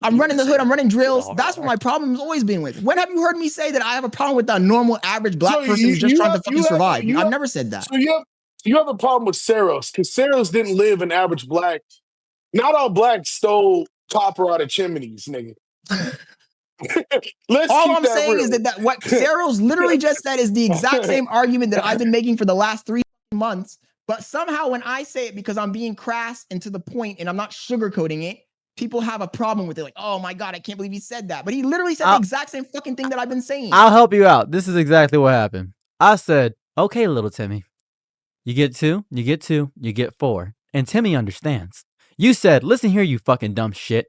I'm running the hood. I'm running drills. That's what my problem has always been with. When have you heard me say that I have a problem with the normal average black person who's just trying to fucking survive? I've never said that. So you have a problem with Saros because Saros didn't live in average black. Not all blacks stole copper out of chimneys, nigga. All I'm saying is that what Saros literally just said is the exact same argument that I've been making for the last 3 months. But somehow when I say it because I'm being crass and to the point and I'm not sugarcoating it, people have a problem with it. Like, oh my God, I can't believe he said that. But he literally said the exact same fucking thing that I've been saying. I'll help you out. This is exactly what happened. I said, okay, little Timmy. You get 2, you get 2, you get 4. And Timmy understands. You said, listen here, you fucking dumb shit.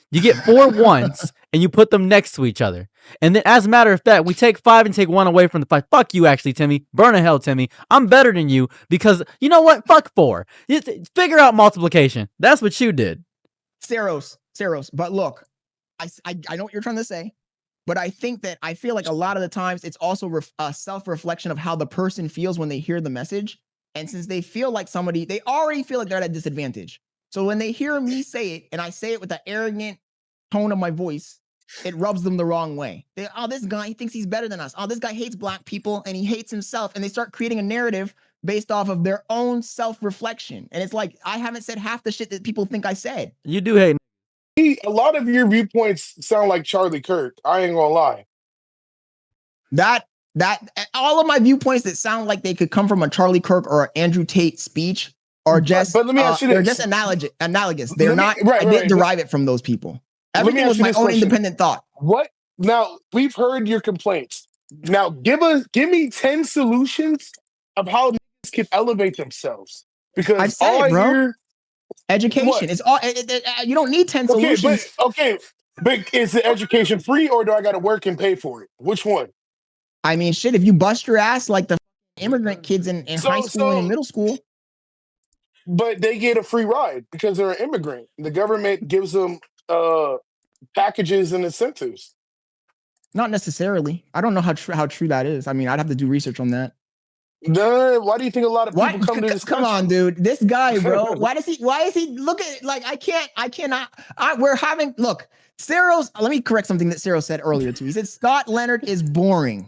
You get 4 ones and you put them next to each other. And then as a matter of fact, we take 5 and take 1 away from the 5. Fuck you, actually, Timmy. Burn in hell, Timmy. I'm better than you because you know what? Fuck 4. Figure out multiplication. That's what you did. Saros. But look, I know what you're trying to say, but I feel like a lot of the times it's also a self-reflection of how the person feels when they hear the message. And since they feel like they already feel like they're at a disadvantage. So when they hear me say it, and I say it with an arrogant tone of my voice, it rubs them the wrong way. This guy, he thinks he's better than us. Oh, this guy hates black people and he hates himself. And they start creating a narrative based off of their own self-reflection. And it's like, I haven't said half the shit that people think I said. You do hate. A lot of your viewpoints sound like Charlie Kirk. I ain't gonna lie. That all of my viewpoints that sound like they could come from a Charlie Kirk or an Andrew Tate speech are just, but let me ask you they're this. just analogous. They're not, right, I didn't derive it from those people. Everything was my own independent thought. What? Now, we've heard your complaints. Now, give me 10 solutions of how niggas can elevate themselves. Because I've said it, bro. Education. What? It's all, you don't need 10 solutions. But is the education free or do I got to work and pay for it? Which one? I mean, shit, if you bust your ass like the immigrant kids in high school and in middle school. But they get a free ride because they're an immigrant. The government gives them packages and incentives. Not necessarily. I don't know how true that is. I mean, I'd have to do research on that. Why do you think a lot of people come to this country? Come on, dude. This guy, bro. Why is he look at it like look, Saros, let me correct something that Saros said earlier too. He said Scott Leonard is boring.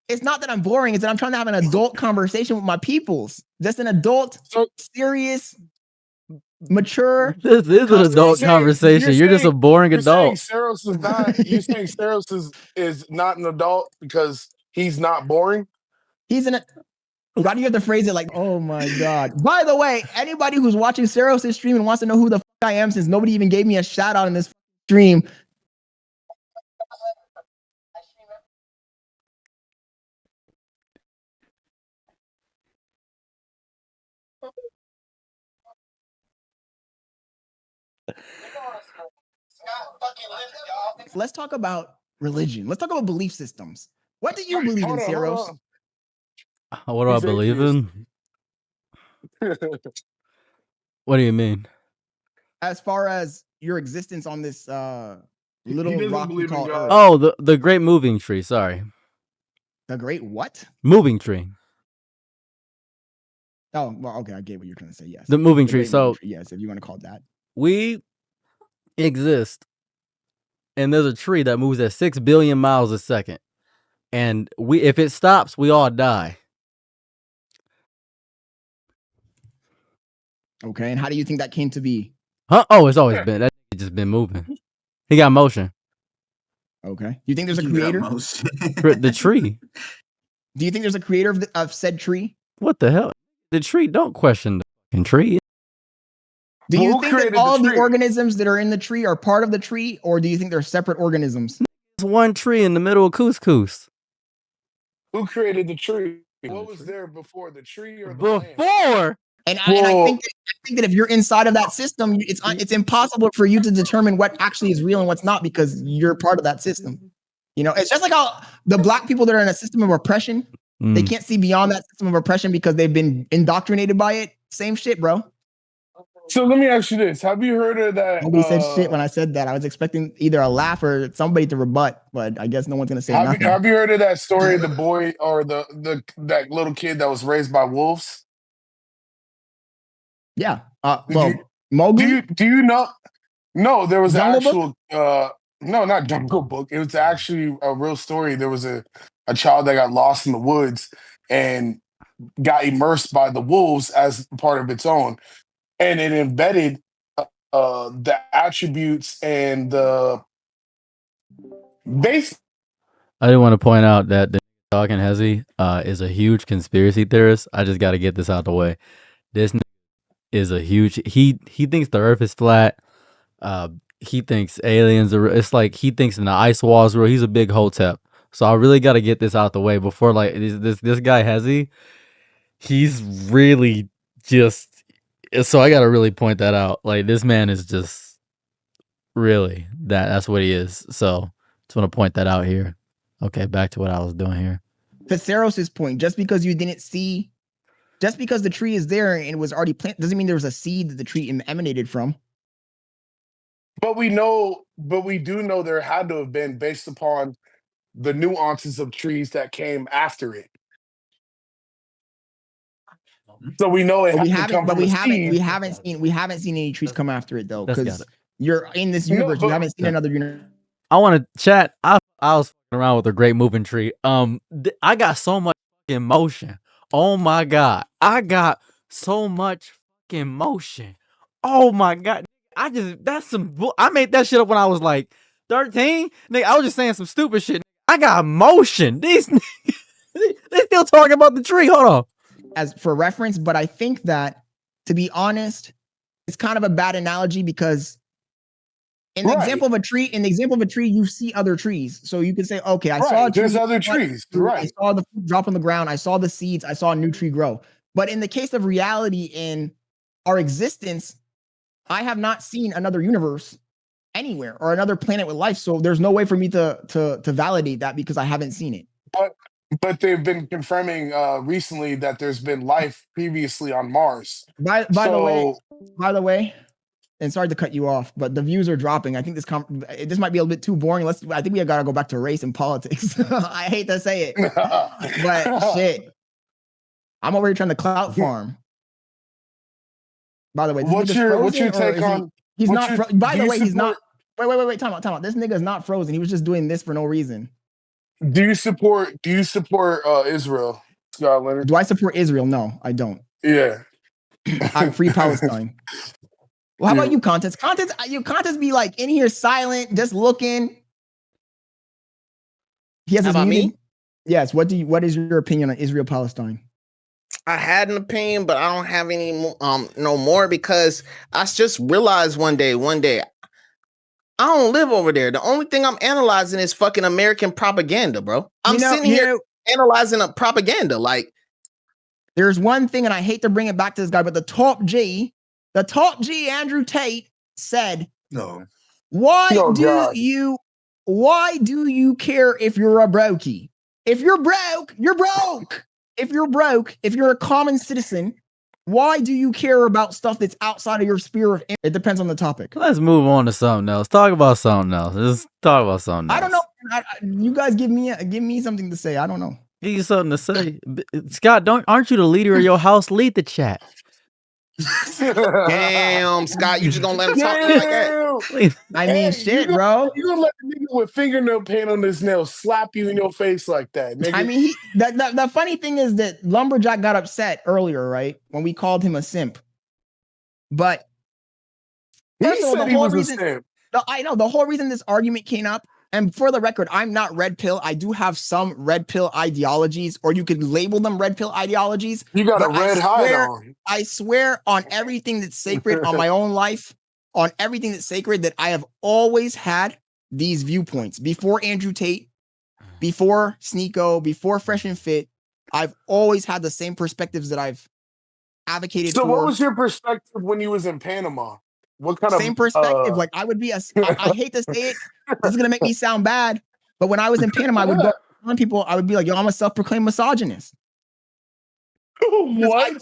It's not that I'm boring, it's that I'm trying to have an adult conversation with my peoples. Just an adult, serious, mature. This is an adult conversation. You're just a boring adult. You're saying Saros is not an adult because he's not boring? Why do you have to phrase it like, oh my God? By the way, anybody who's watching Saros' stream and wants to know who the fuck I am, since nobody even gave me a shout out in this stream. Let's talk about religion. Let's talk about belief systems. What do you believe in, Saros? What do I believe in? What do you mean? As far as your existence on this little rock we call Earth. Oh, the great moving tree. Sorry. The great what? Moving tree. Oh, well, okay. I get what you're trying to say. Yes. The moving tree. So yes, if you want to call it that. We exist, and there's a tree that moves at 6 billion miles a second, and if it stops, we all die. Okay, and how do you think that came to be? Huh? Oh, it's always been. That just been moving. He got motion. Okay. You think there's a creator? The tree. Do you think there's a creator of said tree? What the hell? The tree. Don't question the fucking tree. Do you think that all of the organisms that are in the tree are part of the tree, or do you think they're separate organisms? There's one tree in the middle of couscous. Who created the tree? What was there before the tree or the plant? And I think that if you're inside of that system, it's impossible for you to determine what actually is real and what's not because you're part of that system. You know, it's just like how the black people that are in a system of oppression, they can't see beyond that system of oppression because they've been indoctrinated by it. Same shit, bro. So let me ask you this: have you heard of that? Nobody said shit when I said that. I was expecting either a laugh or somebody to rebut, but I guess no one's gonna say nothing. Have you heard of that story of the boy or that little kid that was raised by wolves? Yeah. Mowgli? Do you know? No, there was Jungle actual no, not Jungle Book. It was actually a real story. There was a child that got lost in the woods and got immersed by the wolves as part of its own. And it embedded the attributes and the base. I do want to point out that the talking Hezzy is a huge conspiracy theorist. I just got to get this out the way. This is a huge. He thinks the Earth is flat. He thinks aliens are. It's like he thinks in the ice walls real. He's a big Hotep. So I really got to get this out the way before like this guy Hezzy. He's really just. So I got to really point that out. Like this man is just really that's what he is. So just want to point that out here. Okay, back to what I was doing here. To Saros's point, just because you didn't see, just because the tree is there and it was already planted, doesn't mean there was a seed that the tree emanated from. But we do know there had to have been based upon the nuances of trees that came after it. So we know it. We haven't seen any trees come after it though, because you're in this universe. You haven't seen another universe. I want to chat. I was fucking around with a great moving tree. I got so much fucking motion. Oh my god, I got so much fucking motion. Oh my god, I made that shit up when I was like 13. Nigga, I was just saying some stupid shit. I got motion. These they still talking about the tree. Hold on. As for reference, but I think that, to be honest, it's kind of a bad analogy because in the example of a tree, you see other trees. So you can say, okay, I saw a tree. There's other trees. Right. I saw the fruit drop on the ground. I saw the seeds. I saw a new tree grow. But in the case of reality in our existence, I have not seen another universe anywhere or another planet with life. So there's no way for me to validate that because I haven't seen it. But they've been confirming recently that there's been life previously on Mars. By the way, and sorry to cut you off, but the views are dropping. I think this might be a little bit too boring. I think we got to go back to race and politics. I hate to say it, but shit, I'm over here trying to clout farm. By the way, what's your take on? He's not. By the way, he's not. Wait. Time out. This nigga's not frozen. He was just doing this for no reason. Do you support Israel, Scott Leonard? Do I support Israel? No, I don't. Yeah. I'm free Palestine. Well, how about you, Contest? Contest be like in here silent, just looking. He has his muted. Me? Yes. What is your opinion on Israel Palestine? I had an opinion, but I don't have any no more because I just realized one day I don't live over there. The only thing I'm analyzing is fucking American propaganda, bro. I'm sitting here analyzing a propaganda. Like, there's one thing, and I hate to bring it back to this guy, but the top G, Andrew Tate said, "No, why do you care if you're a brokey? If you're broke, you're broke. If you're broke, if you're a common citizen, why do you care about stuff that's outside of your sphere of influence? It depends on the topic." Let's move on to something else. Talk about something else. Just talk about something else. I don't know. You guys give me something to say. I don't know. Give you something to say. Scott, aren't you the leader of your house? Lead the chat. Damn, Scott, you just gonna let him talk like that? I mean, shit, bro. You gonna let the nigga with fingernail paint on his nail slap you in your face like that, nigga? I mean, the funny thing is that Lumberjack got upset earlier, right, when we called him a simp. But he said he was a simp. I know the whole reason this argument came up. And for the record, I'm not red pill. I do have some red pill ideologies, or you could label them red pill ideologies. You got a red hide on. I swear on everything that's sacred, on my own life, on everything that's sacred, that I have always had these viewpoints. Before Andrew Tate, before Sneeko, before Fresh and Fit, I've always had the same perspectives that I've advocated So for. what was your perspective when you was in Panama? What kind same of perspective? Like I would be I hate to say it. This is gonna make me sound bad, but when I was in Panama, I would go on people. I would be like, "Yo, I'm a self-proclaimed misogynist." what?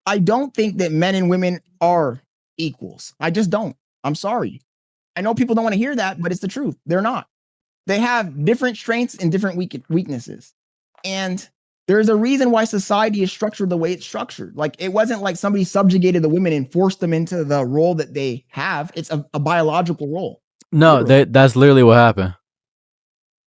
I don't think that men and women are equals. I just don't. I'm sorry. I know people don't want to hear that, but it's the truth. They're not. They have different strengths and different weaknesses. And there's a reason why society is structured the way it's structured. Like it wasn't like somebody subjugated the women and forced them into the role that they have. It's a biological role. No, that's literally what happened.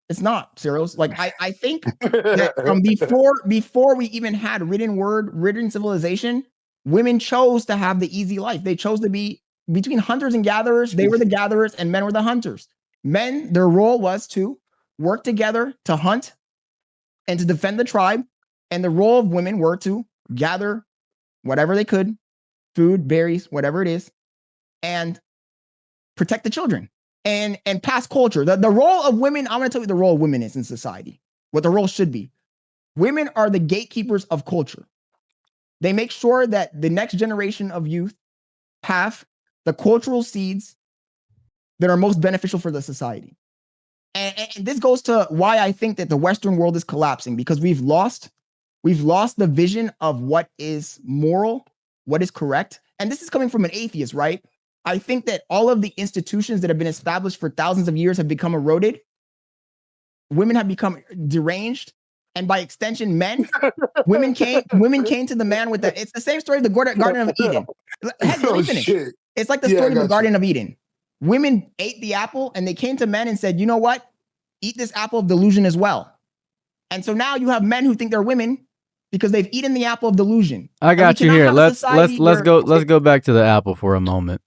It's not, Cyrils. Like I think that from before we even had written civilization, women chose to have the easy life. They chose to be between hunters and gatherers. They were the gatherers and men were the hunters. Men, their role was to work together to hunt and to defend the tribe. And the role of women were to gather whatever they could, food, berries, whatever it is, and protect the children and pass culture. The role of women, I'm going to tell you the role of women is in society, what the role should be. Women are the gatekeepers of culture. They make sure that the next generation of youth have the cultural seeds that are most beneficial for the society. And this goes to why I think that the Western world is collapsing, because we've lost the vision of what is moral, what is correct. And this is coming from an atheist, right? I think that all of the institutions that have been established for thousands of years have become eroded. Women have become deranged. And by extension, women came to the man with it's the same story of the Garden of Eden. Let me finish. Shit. It's like the story of the Garden of Eden. Women ate the apple and they came to men and said, you know what? Eat this apple of delusion as well. And so now you have men who think they're women because they've eaten the apple of delusion. I got you here. Let's go back to the apple for a moment.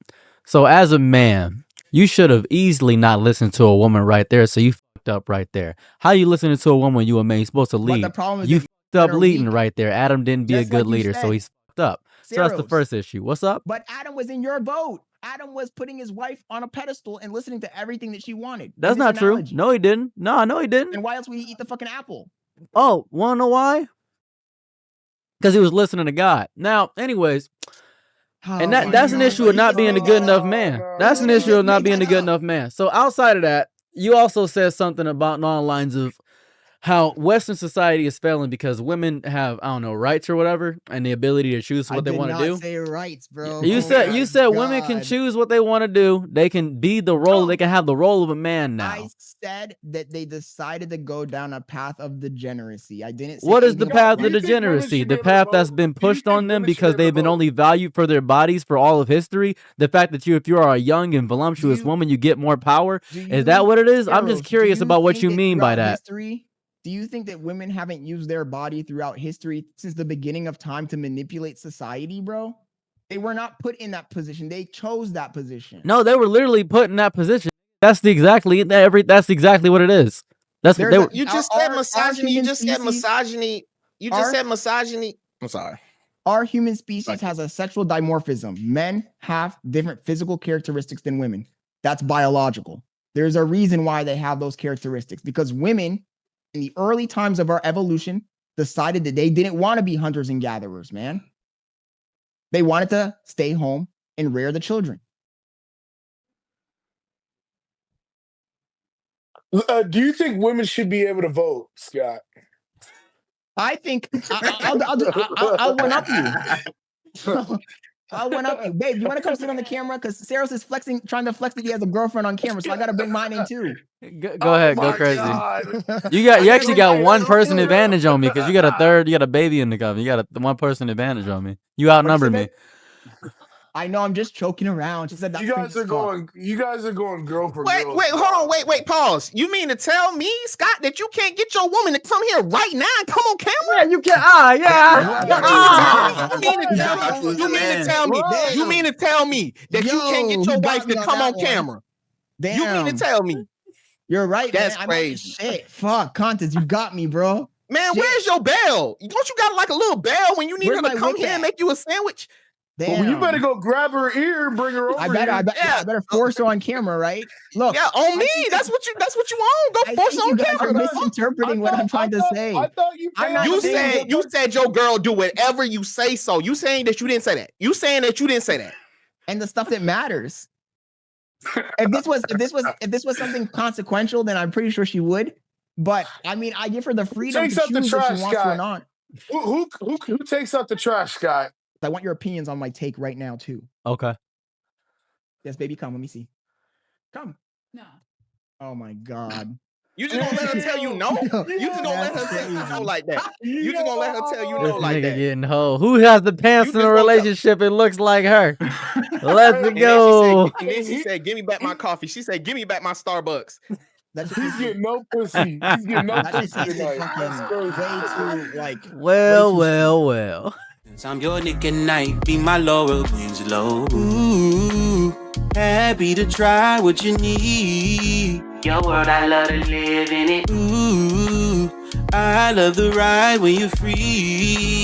So as a man, you should have easily not listened to a woman right there. So you fucked up right there. How you listening to a woman? You a man? You're supposed to lead. But the problem is you fucked up leading right there. Adam didn't be a good leader, so he's fucked up. So that's the first issue. What's up? But Adam was in your boat. Adam was putting his wife on a pedestal and listening to everything that she wanted. That's not true. No, he didn't. No, he didn't. And why else would he eat the fucking apple? Oh, wanna know why? Because he was listening to God. Now, anyways, and that's an issue of not being a good enough man. That's an issue of not being a good enough man. So outside of that, you also said something about along the lines of how Western society is failing because women have, I don't know, rights or whatever, and the ability to choose what they want to do. I did not say rights, bro. You said women can choose what they want to do. They can be the role. They can have the role of a man now. I said that they decided to go down a path of degeneracy. I didn't say what is the path of degeneracy? The path that's been pushed on them because they've been only valued for their bodies for all of history. The fact that if you are a young and voluptuous woman, you get more power. Is that what it is? I'm just curious about what you mean by that. Do you think that women haven't used their body throughout history since the beginning of time to manipulate society, bro? They were not put in that position. They chose that position. No, they were literally put in that position. That's exactly what it is. That's what they were. You just said misogyny. You just said misogyny. You just said misogyny. I'm sorry. Our human species has a sexual dimorphism. Men have different physical characteristics than women. That's biological. There's a reason why they have those characteristics, because women in the early times of our evolution decided that they didn't want to be hunters and gatherers, man. They wanted to stay home and rear the children. Do you think women should be able to vote, Scott? I think I'll one up you. I'll one up you. Babe, you want to come sit on the camera? Because Saros is trying to flex that he has a girlfriend on camera, so I got to bring mine in too. Go ahead, go crazy. You actually got one person advantage on me because you got a baby in the cover. You got a one person advantage on me. You outnumbered me. I know, I'm just choking around. She said that. You guys are going girl for girl. Wait, hold on, wait, pause. You mean to tell me, Scott, that you can't get your woman to come here right now and come on camera? Yeah, you can. You mean to tell me that you can't get your wife to come on camera? Damn. You mean to tell me? You're right. That's man. crazy. Shit. Fuck, Contes, you got me, bro. Man, where's your bell? Don't you got like a little bell when you need her to come here and make you a sandwich? Well, you better go grab her ear and bring her over. I better force her on camera, right? Look, yeah, on me. That's what you want. Go force her on camera. You're misinterpreting what I'm trying to say. I thought you said your girl do whatever you say so. You saying that you didn't say that. You saying that you didn't say that. And the stuff that matters. If this was something consequential, then I'm pretty sure she would. But I mean, I give her the freedom to choose if she wants to or not. Who takes out the trash, Scott? I want your opinions on my take right now too. Okay. Yes, baby, come. Let me see. Come. No. Oh my God. You just gonna let her tell you no? You just gonna let her tell you no like that? You just gonna let her tell you no like that? Getting hoe. Who has the pants in a relationship? It looks like her. Let's go. And then she said, "Give me back my coffee." She said, "Give me back my Starbucks." He's getting no pussy. He's getting no pussy tonight. Way too like. Well. Since I'm your Nick at night, be my Laura Winslow. Ooh, happy to try what you need. Your world, I love to live in it. Ooh, I love the ride when you're free.